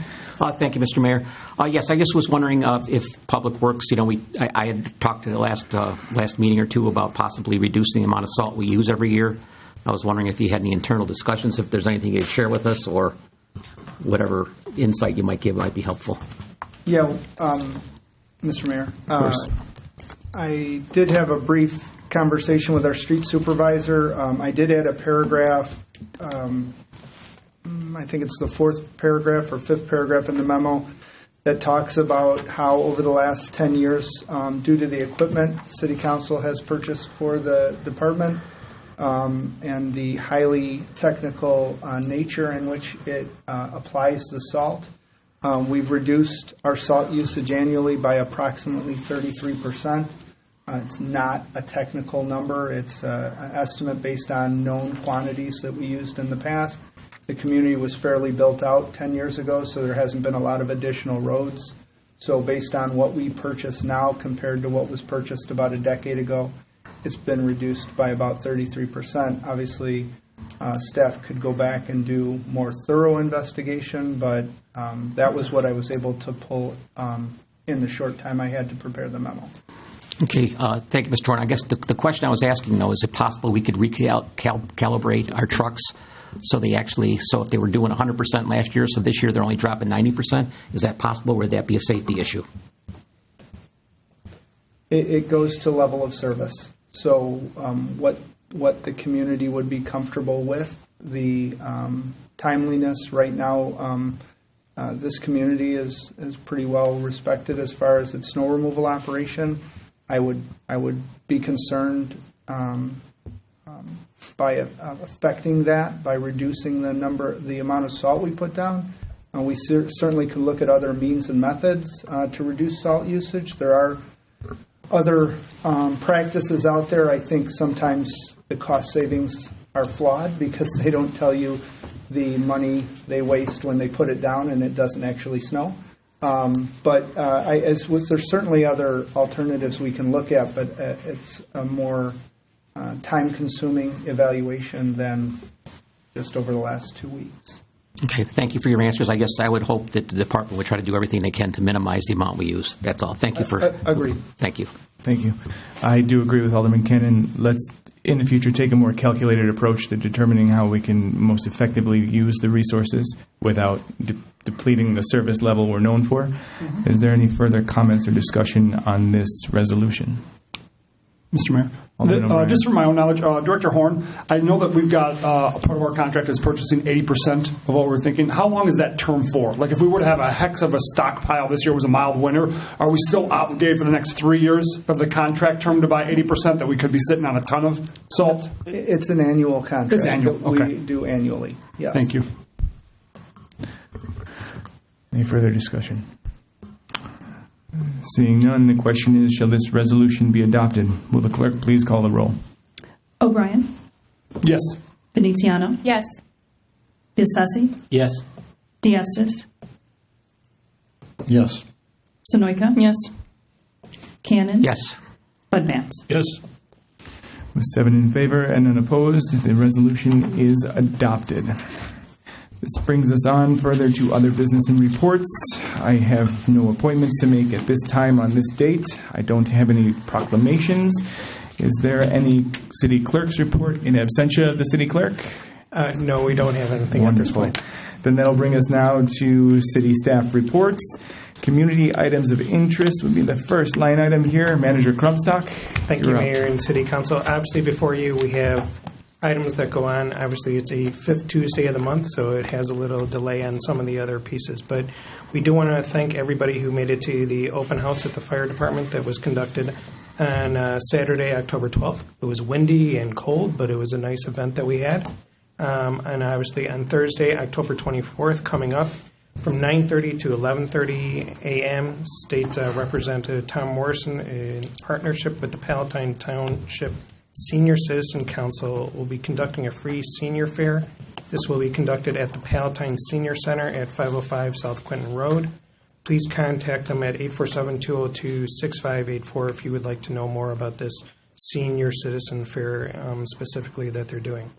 Thank you, Mr. Mayor. Yes, I just was wondering if Public Works, I had talked to the last meeting or two about possibly reducing the amount of salt we use every year. I was wondering if you had any internal discussions, if there's anything you could share with us, or whatever insight you might give might be helpful. Yeah, Mr. Mayor. I did have a brief conversation with our street supervisor. I did add a paragraph. I think it's the 4th paragraph or 5th paragraph in the memo that talks about how over the last 10 years, due to the equipment City Council has purchased for the department and the highly technical nature in which it applies the salt, we've reduced our salt usage annually by approximately 33%. It's not a technical number. It's an estimate based on known quantities that we used in the past. The community was fairly built out 10 years ago, so there hasn't been a lot of additional roads. So based on what we purchase now compared to what was purchased about a decade ago, it's been reduced by about 33%. Obviously, staff could go back and do more thorough investigation, but that was what I was able to pull in the short time I had to prepare the memo. Okay, thank you, Mr. Horn. I guess the question I was asking, though, is it possible we could recalibrate our trucks so if they were doing 100% last year, so this year they're only dropping 90%? Is that possible, or would that be a safety issue? It goes to level of service. So what the community would be comfortable with, the timeliness right now, this community is pretty well respected as far as its snow removal operation. I would be concerned by affecting that, by reducing the amount of salt we put down. We certainly could look at other means and methods to reduce salt usage. There are other practices out there. I think sometimes the cost savings are flawed because they don't tell you the money they waste when they put it down and it doesn't actually snow. There's certainly other alternatives we can look at, but it's a more time-consuming evaluation than just over the last 2 weeks. Okay, thank you for your answers. I guess I would hope that the department would try to do everything they can to minimize the amount we use. That's all. Thank you for... Agreed. Thank you. Thank you. I do agree with Alderman Cannon. Let's, in the future, take a more calculated approach to determining how we can most effectively use the resources without depleting the service level we're known for. Mm-hmm. Is there any further comments or discussion on this resolution? Mr. Mayor, just from my own knowledge, Director Horn, I know that we've got a part of our contract is purchasing 80% of what we're thinking. How long is that term for? Like if we were to have a heck of a stockpile, this year was a mild winter, are we still obligated for the next 3 years of the contract term to buy 80% that we could be sitting on a ton of salt? It's an annual contract. It's annual, that okay. We do annually, yes. Thank you. Any further discussion? Seeing none, the question is, shall this resolution be adopted? Will the clerk please call the roll? O'Brien? Yes. Veneziano? Yes. Biassessi? Yes. Diastis? Yes. Sonoyka? Yes. Cannon? Yes. Bud Vance? Yes. With 7 in favor and none opposed, the resolution is adopted. This brings us on further to other business and reports. I have no appointments to make at this time on this date. I don't have any proclamations. Is there any city clerk's report in absentia of the city clerk? No, we don't have anything Wonderful. at this point. Then that'll bring us now to city staff reports. Community items of interest would be the first line item here. Manager Krumstock. Thank you, Mayor and City Council. Obviously, before you, we have items that go on. Obviously, it's a 5th Tuesday of the month, so it has a little delay on some of the other pieces. But we do want to thank everybody who made it to the open house at the fire department that was conducted on Saturday, October 12th. It was windy and cold, but it was a nice event that we had. And obviously, on Thursday, October 24th, coming up, from 9:30 to 11:30 a.m., State Representative Tom Morrison, in partnership with the Palatine Township Senior Citizen Council, will be conducting a free senior fair. This will be conducted at the Palatine Senior Center at 505 South Quinton Road. Please contact them at 847-202-6584 if you would like to know more about this senior citizen fair specifically that they're doing.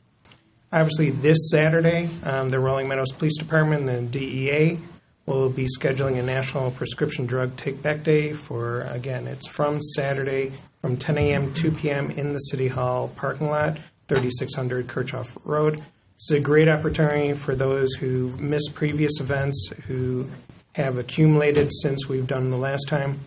Obviously, this Saturday, the Rolling Meadows Police Department and DEA will be scheduling a National Prescription Drug Take-Back Day for, again, it's from Saturday from 10 a.m. to 2 p.m. in the City Hall parking lot, 3600 Kirchhoff Road. This is a great opportunity for those who missed previous events, who have accumulated since we've done the last time.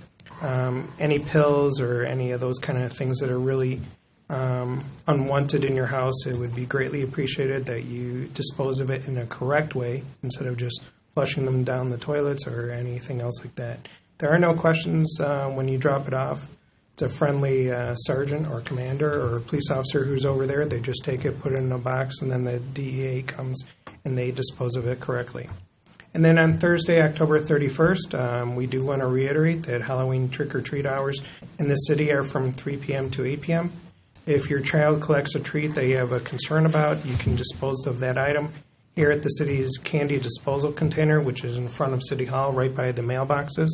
Any pills or any of those kind of things that are really unwanted in your house, it would be greatly appreciated that you dispose of it in a correct way instead of just flushing them down the toilets or anything else like that. There are no questions when you drop it off. It's a friendly sergeant or commander or police officer who's over there. They just take it, put it in a box, and then the DEA comes and they dispose of it correctly. And then on Thursday, October 31st, we do want to reiterate that Halloween trick-or-treat hours in the city are from 3 p.m. to 8 p.m. If your child collects a treat that you have a concern about, you can dispose of that item here at the city's candy disposal container, which is in front of City Hall, right by the mailboxes.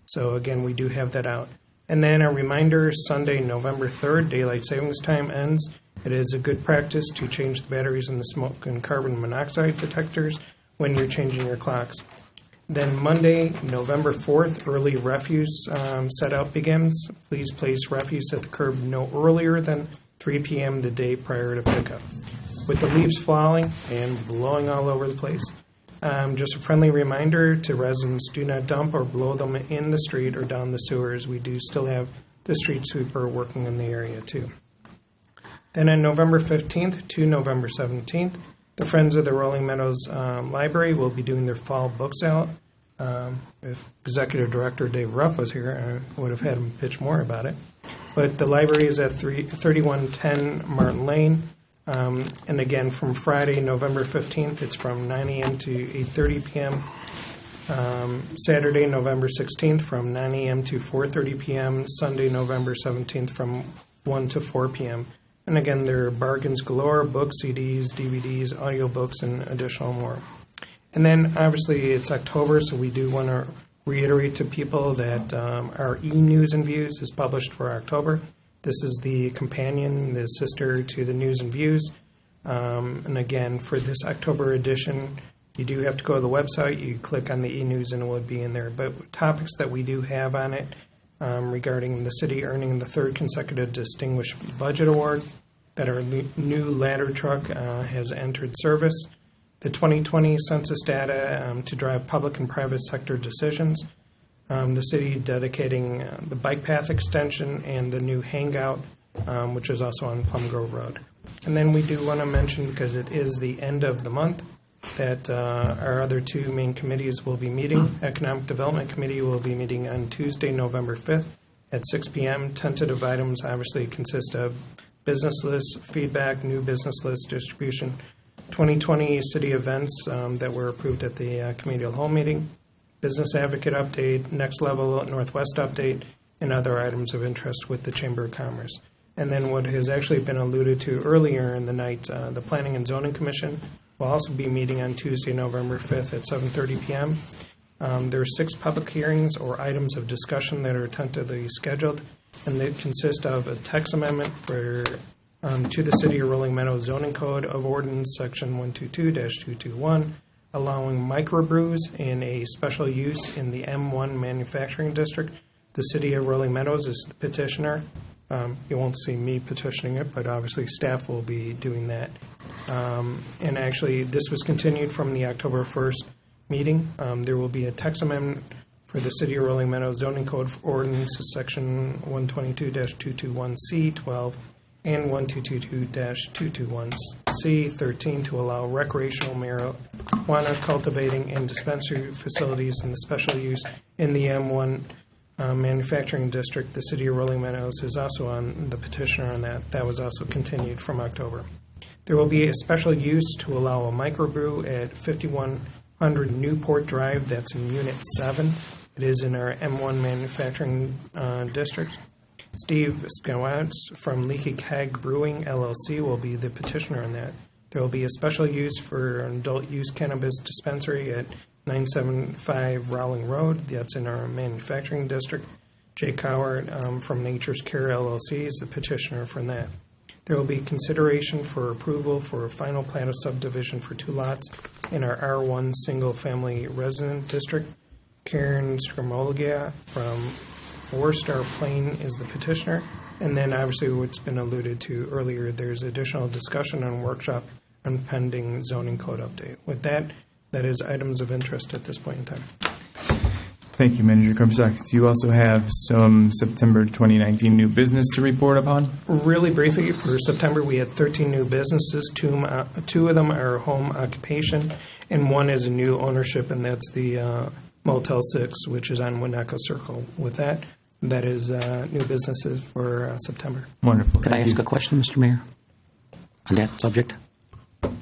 So again, we do have that out. And then a reminder, Sunday, November 3rd, daylight savings time ends. It is a good practice to change the batteries in the smoke and carbon monoxide detectors when you're changing your clocks. Then Monday, November 4th, early refuse set-out begins. Please place refuse at the curb no earlier than 3 p.m. the day prior to pickup. With the leaves falling and blowing all over the place, just a friendly reminder to residents, do not dump or blow them in the street or down the sewers. We do still have the street sweeper working in the area too. Then on November 15th to November 17th, the Friends of the Rolling Meadows Library will be doing their fall book sale. If Executive Director Dave Ruff was here, I would have had him pitch more about it. But the library is at 3110 Martin Lane. And again, from Friday, November 15th, it's from 9 a.m. to 8:30 p.m. Saturday, November 16th, from 9 a.m. to 4:30 p.m. Sunday, November 17th, from 1 to 4 p.m. And again, there are bargains galore, books, CDs, DVDs, audiobooks, and additional more. And then, obviously, it's October, so we do want to reiterate to people that our e-News and Views is published for October. This is the companion, the sister to the News and Views. And again, for this October edition, you do have to go to the website. You click on the e-News and it will be in there. But topics that we do have on it regarding the city earning the third consecutive Distinguished Budget Award, that our new ladder truck has entered service, the 2020 census data to drive public and private sector decisions, the city dedicating the bike path extension and the new hangout, which is also on Plum Grove Road. And then we do want to mention, because it is the end of the month, that our other two main committees will be meeting. Economic Development Committee will be meeting on Tuesday, November 5th at 6 p.m. Tentative items obviously consist of business lists, feedback, new business list distribution, 2020 city events that were approved at the Committee of the Whole meeting, business advocate update, next level Northwest update, and other items of interest with the Chamber of Commerce. And then what has actually been alluded to earlier in the night, the Planning and Zoning Commission will also be meeting on Tuesday, November 5th at 7:30 p.m. There are 6 public hearings or items of discussion that are tentatively scheduled, and they consist of a text amendment for to the City of Rolling Meadow Zoning Code of Ordinance Section 122-221, allowing microbrews in a special use in the M1 manufacturing district. The City of Rolling Meadows is the petitioner. You won't see me petitioning it, but obviously staff will be doing that. And actually, this was continued from the October 1st meeting. There will be a text amendment for the City of Rolling Meadow Zoning Code for Ordinances Section 122-221C12 and 1222-221C13 to allow recreational marijuana cultivating and dispensary facilities in the special use in the M1 manufacturing district. The City of Rolling Meadows is also on the petitioner on that. That was also continued from October. There will be a special use to allow a microbrew at 5100 Newport Drive. That's in Unit 7. It is in our M1 manufacturing district. Steve Skowatz from Leaky Keg Brewing, LLC, will be the petitioner on that. There will be a special use for an adult use cannabis dispensary at 975 Rowling Road. That's in our manufacturing district. Jay Coward from Nature's Care, LLC, is the petitioner for that. There will be consideration for approval for a final plan of subdivision for 2 lots in our R1 single-family resident district. Karen Skromolgia from 4-Star Plain is the petitioner. And then obviously what's been alluded to earlier, there's additional discussion and workshop on pending zoning code update. With that, that is items of interest at this point in time. Thank you, Manager Krumstock. Do you also have some September 2019 new business to report upon? Really briefly, for September, we had 13 new businesses. Two of them are home occupation, and one is a new ownership, and that's the Motel 6, which is on Winnetka Circle. With that, that is new businesses for September. Wonderful. Could I ask a question, Mr. Mayor, on that subject?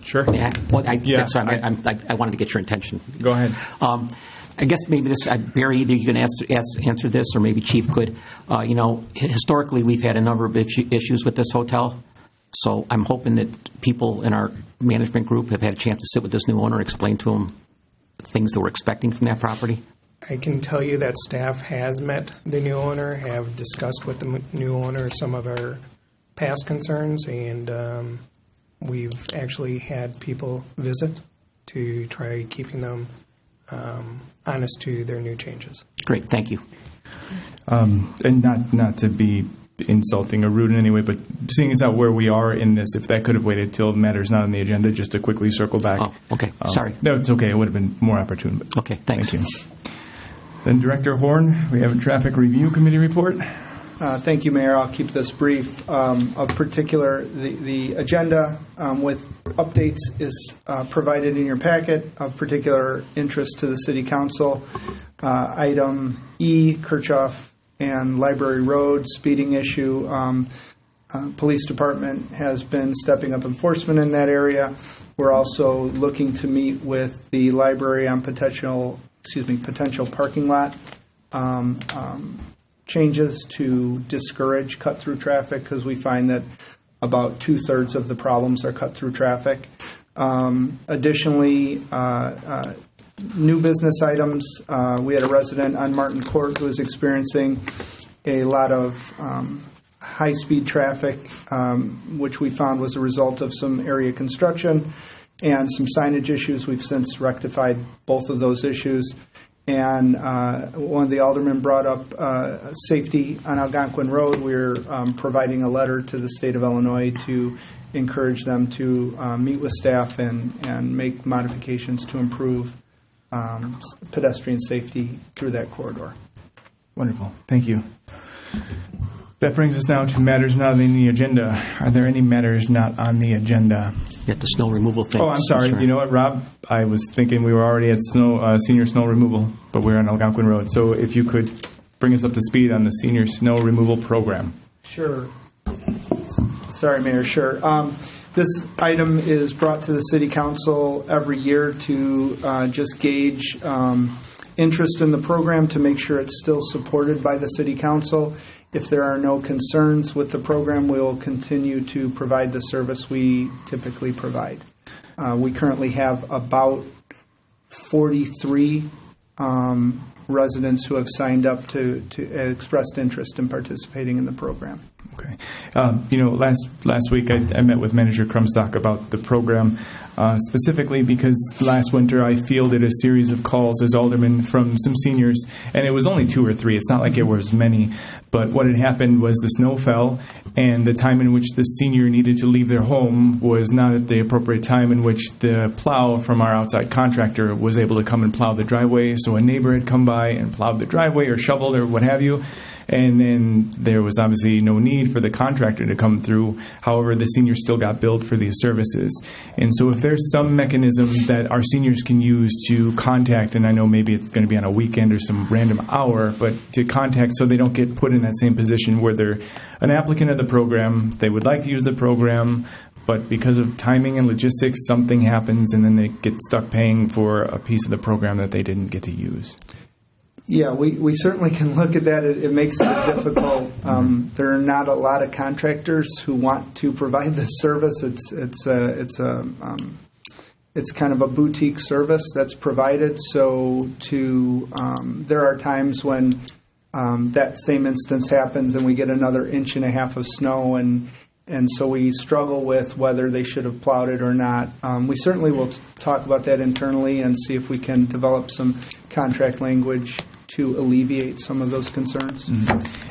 Sure. I wanted to get your intention. Go ahead. I guess maybe this, Barry, either you can answer this, or maybe Chief could. Historically, we've had a number of issues with this hotel, so I'm hoping that people in our management group have had a chance to sit with this new owner and explain to them the things that we're expecting from that property. I can tell you that staff has met the new owner, have discussed with the new owner some of our past concerns, and we've actually had people visit to try keeping them honest to their new changes. Great, thank you. And not to be insulting or rude in any way, but seeing as out where we are in this, if that could have waited till the matter's not on the agenda, just to quickly circle back. Oh, okay. Sorry. No, it's okay. It would have been more opportune. But okay, thanks. Thank you. Then Director Horn, we have a Traffic Review Committee report. Thank you, Mayor. I'll keep this brief. Of particular, the agenda with updates is provided in your packet. Of particular interest to the City Council, item E, Kirchhoff and Library Road speeding issue. Police Department has been stepping up enforcement in that area. We're also looking to meet with the library on potential parking lot changes to discourage cut-through traffic, because we find that about 2/3 of the problems are cut-through traffic. Additionally, new business items. We had a resident on Martin Court who was experiencing a lot of high-speed traffic, which we found was a result of some area construction and some signage issues. We've since rectified both of those issues. And one of the aldermen brought up safety on Algonquin Road. We're providing a letter to the state of Illinois to encourage them to meet with staff and make modifications to improve pedestrian safety through that corridor. Wonderful. Thank you. That brings us now to matters not on the agenda. Are there any matters not on the agenda? Get the snow removal thing. Oh, I'm sorry. You know what, Rob? I was thinking we were already at senior snow removal, but we're on Algonquin Road. So if you could bring us up to speed on the senior snow removal program. Sure. Sorry, Mayor. Sure. This item is brought to the City Council every year to just gauge interest in the program, to make sure it's still supported by the City Council. If there are no concerns with the program, we will continue to provide the service we typically provide. We currently have about 43 residents who have signed up to expressed interest in participating in the program. Okay. Last week I met with Manager Krumstock about the program, specifically because last winter I fielded a series of calls as alderman from some seniors, and it was only 2 or 3. It's not like it was many, but what had happened was the snow fell, and the time in which the senior needed to leave their home was not at the appropriate time in which the plow from our outside contractor was able to come and plow the driveway. So a neighbor had come by and plowed the driveway or shoveled or what have you. And then there was obviously no need for the contractor to come through. However, the senior still got billed for these services. And so if there's some mechanism that our seniors can use to contact, and I know maybe it's going to be on a weekend or some random hour, but to contact so they don't get put in that same position where they're an applicant of the program, they would like to use the program, but because of timing and logistics, something happens and then they get stuck paying for a piece of the program that they didn't get to use. Yeah, we certainly can look at that. It makes it difficult. There are not a lot of contractors who want to provide this service. It's kind of a boutique service that's provided. So there are times when that same instance happens and we get another 1.5 inches of snow, and so we struggle with whether they should have plowed it or not. We certainly will talk about that internally and see if we can develop some contract language to alleviate some of those concerns.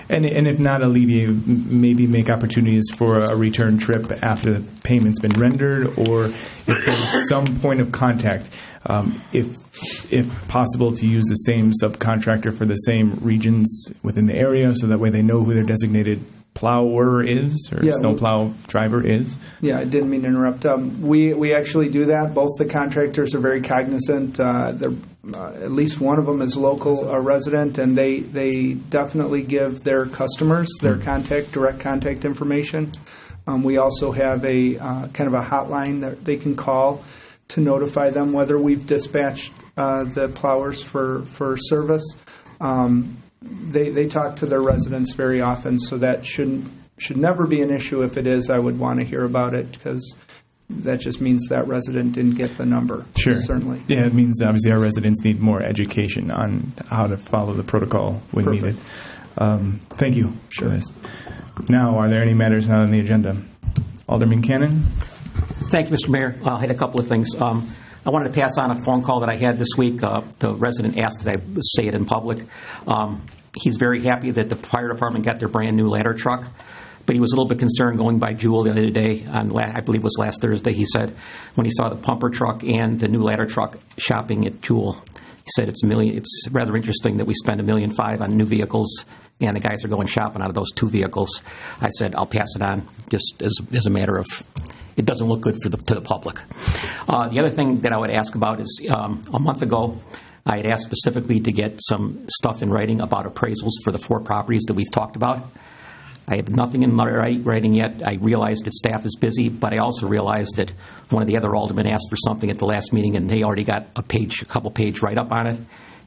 And if not alleviate, maybe make opportunities for a return trip after the payment's been rendered, or if there's some point of contact, if possible, to use the same subcontractor for the same regions within the area, so that way they know who their designated plower is, or snowplow driver is. Yeah, I didn't mean to interrupt. We actually do that. Both the contractors are very cognizant. At least one of them is local resident, and they definitely give their customers their direct contact information. We also have a kind of a hotline that they can call to notify them whether we've dispatched the plowers for service. They talk to their residents very often, so that should never be an issue. If it is, I would want to hear about it, because that just means that resident didn't get the number. Sure. Certainly. Yeah, it means obviously our residents need more education on how to follow the protocol when needed. Thank you for this. Now, are there any matters not on the agenda? Alderman Cannon? Thank you, Mr. Mayor. I had a couple of things. I wanted to pass on a phone call that I had this week. The resident asked that I say it in public. He's very happy that the fire department got their brand new ladder truck, but he was a little bit concerned going by Jewel the other day, I believe it was last Thursday, he said, when he saw the pumper truck and the new ladder truck shopping at Jewel. He said it's rather interesting that we spend $1.5 million on new vehicles, and the guys are going shopping out of those two vehicles. I said, I'll pass it on, just as a matter of, it doesn't look good to the public. The other thing that I would ask about is, a month ago, I had asked specifically to get some stuff in writing about appraisals for the 4 properties that we've talked about. I have nothing in writing yet. I realized that staff is busy, but I also realized that one of the other aldermen asked for something at the last meeting, and they already got a couple page write-up on it.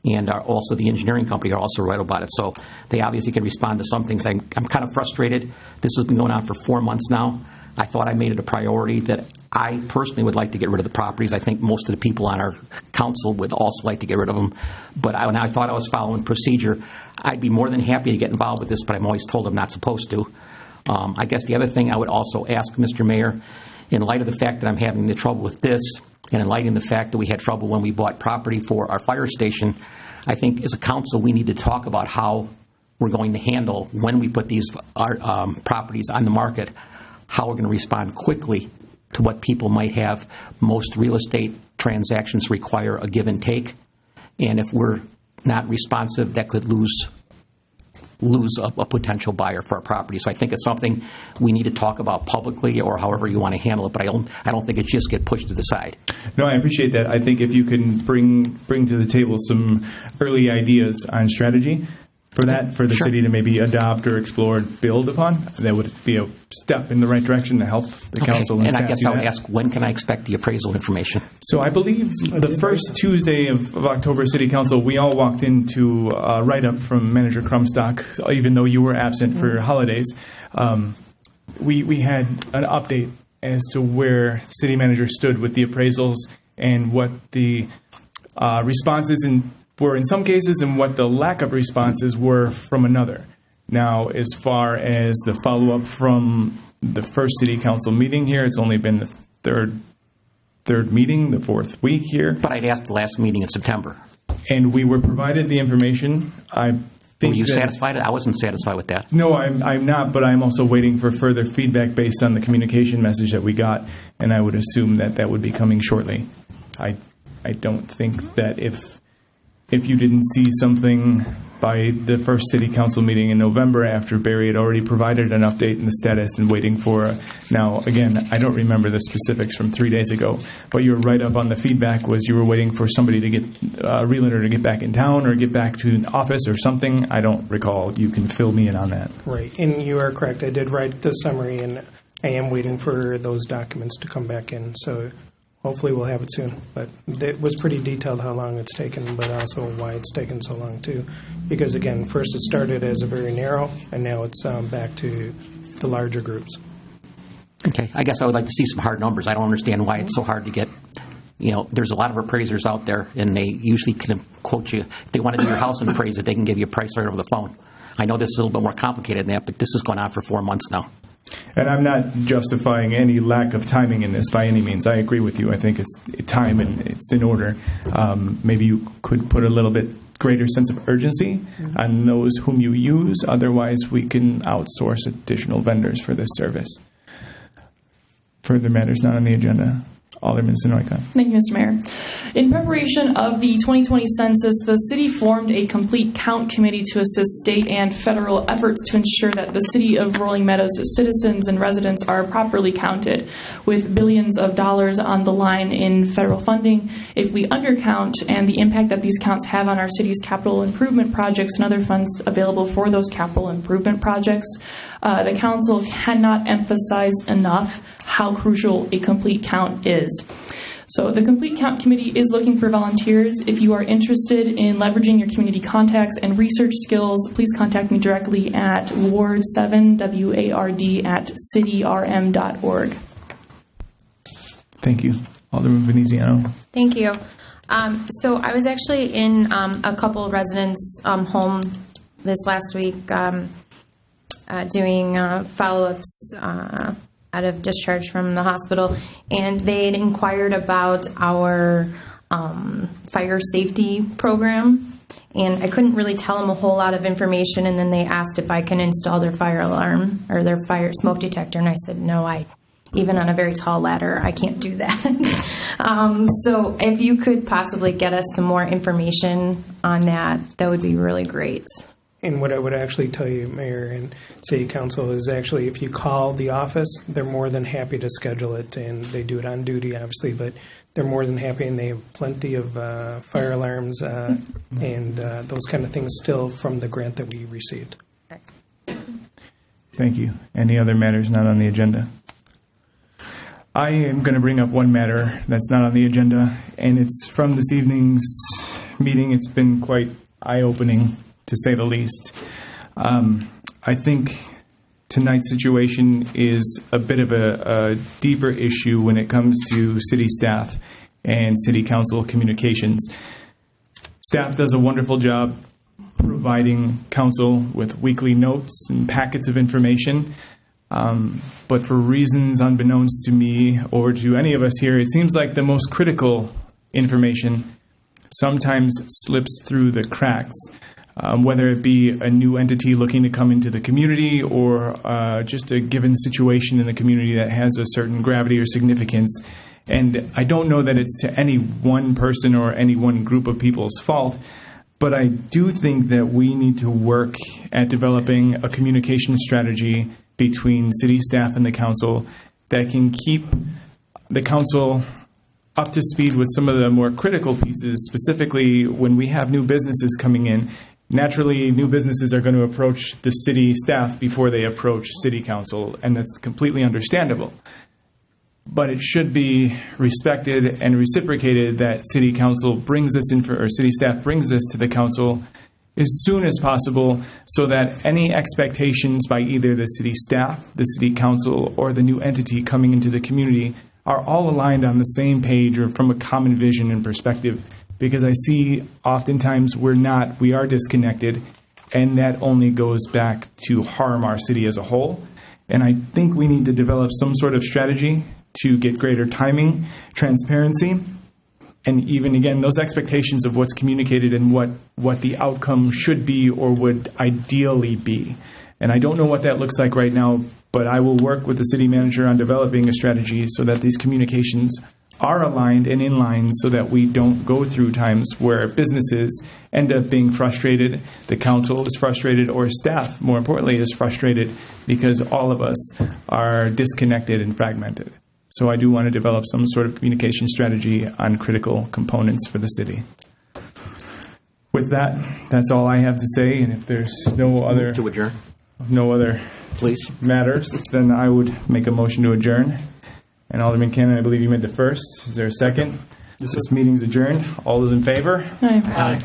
And also the engineering company are also right about it. So they obviously can respond to some things. I'm kind of frustrated. This has been going on for 4 months now. I thought I made it a priority that I personally would like to get rid of the properties. I think most of the people on our council would also like to get rid of them. But when I thought I was following procedure, I'd be more than happy to get involved with this, but I'm always told I'm not supposed to. I guess the other thing I would also ask, Mr. Mayor, in light of the fact that I'm having the trouble with this, and in light of the fact that we had trouble when we bought property for our fire station, I think as a council we need to talk about how we're going to handle when we put these properties on the market, how we're going to respond quickly to what people might have. Most real estate transactions require a give and take, and if we're not responsive, that could lose a potential buyer for our property. So I think it's something we need to talk about publicly, or however you want to handle it, but I don't think it just get pushed to the side. No, I appreciate that. I think if you can bring to the table some early ideas on strategy for the city to maybe adopt or explore and build upon, that would be a step in the right direction to help the council and staff. And I guess do I would that. ask, when can I expect the appraisal information? So I believe the first Tuesday of October City Council, we all walked into a write-up from Manager Crumstock, even though you were absent for holidays. We had an update as to where City Manager stood with the appraisals and what the responses were in some cases and what the lack of responses were from another. Now, as far as the follow-up from the first City Council meeting here, it's only been the third meeting, the 4th week here. But I'd asked the last meeting in September. And we were provided the information. I think Were you satisfied? I wasn't satisfied with that. No, I'm not, but I'm also waiting for further feedback based on the communication message that we got, and I would assume that would be coming shortly. I don't think that if you didn't see something by the first City Council meeting in November, after Barry had already provided an update in the status and waiting for now, again, I don't remember the specifics from 3 days ago, but your write-up on the feedback was you were waiting for somebody to get a realtor to get back in town or get back to an office or something. I don't recall. You can fill me in on that. Right, and you are correct. I did write the summary, and I am waiting for those documents to come back in, so hopefully we'll have it soon. But it was pretty detailed how long it's taken, but also why it's taken so long, too. Because, again, first it started as a very narrow, and now it's back to the larger groups. Okay. I guess I would like to see some hard numbers. I don't understand why it's so hard to get. There's a lot of appraisers out there, and they usually can quote you. If they want to do your house and appraise it, they can give you a price right over the phone. I know this is a little bit more complicated than that, but this has gone on for 4 months now. And I'm not justifying any lack of timing in this by any means. I agree with you. I think it's time and it's in order. Maybe you could put a little bit greater sense of urgency on those whom you use. Otherwise, we can outsource additional vendors for this service. Further matters not on the agenda. Alderman Sonoyka. Thank you, Mr. Mayor. In preparation of the 2020 census, the city formed a complete count committee to assist state and federal efforts to ensure that the city of Rolling Meadows citizens and residents are properly counted. With billions of dollars on the line in federal funding, if we undercount and the impact that these counts have on our city's capital improvement projects and other funds available for those capital improvement projects, the council cannot emphasize enough how crucial a complete count is. So the Complete Count Committee is looking for volunteers. If you are interested in leveraging your community contacts and research skills, please contact me directly at ward7, WARD, @cityrm.org. Thank you. Alderman Veneziano. Thank you. So I was actually in a couple residents' home this last week doing follow-ups out of discharge from the hospital, and they had inquired about our fire safety program, and I couldn't really tell them a whole lot of information, and then they asked if I can install their fire alarm or their fire smoke detector, and I said, no, even on a very tall ladder, I can't do that. So if you could possibly get us some more information on that, that would be really great. And what I would actually tell you, Mayor and City Council, is actually if you call the office, they're more than happy to schedule it, and they do it on duty, obviously, but they're more than happy, and they have plenty of fire alarms and those kind of things still from the grant that we received. Thank you. Any other matters not on the agenda? I am going to bring up one matter that's not on the agenda, and it's from this evening's meeting. It's been quite eye-opening, to say the least. I think tonight's situation is a bit of a deeper issue when it comes to city staff and city council communications. Staff does a wonderful job providing council with weekly notes and packets of information. But for reasons unbeknownst to me or to any of us here, it seems like the most critical information sometimes slips through the cracks. Whether it be a new entity looking to come into the community or just a given situation in the community that has a certain gravity or significance. And I don't know that it's to any one person or any one group of people's fault, but I do think that we need to work at developing a communication strategy between city staff and the council that can keep the council up to speed with some of the more critical pieces, specifically when we have new businesses coming in. Naturally, new businesses are going to approach the city staff before they approach city council, and that's completely understandable. But it should be respected and reciprocated that city council brings this in, or city staff brings this to the council as soon as possible, so that any expectations by either the city staff, the city council, or the new entity coming into the community are all aligned on the same page or from a common vision and perspective. Because I see oftentimes we are disconnected, and that only goes back to harm our city as a whole. And I think we need to develop some sort of strategy to get greater timing, transparency, and even, again, those expectations of what's communicated and what the outcome should be or would ideally be. And I don't know what that looks like right now, but I will work with the city manager on developing a strategy so that these communications are aligned and in line so that we don't go through times where businesses end up being frustrated, the council is frustrated, or staff, more importantly, is frustrated because all of us are disconnected and fragmented. So I do want to develop some sort of communication strategy on critical components for the city. With that, that's all I have to say, and if there's no other to adjourn. No other please matters, then I would make a motion to adjourn. And Alderman Cannon, I believe you made the first. Is there a second? This meeting's adjourned. All those in favor? Aye.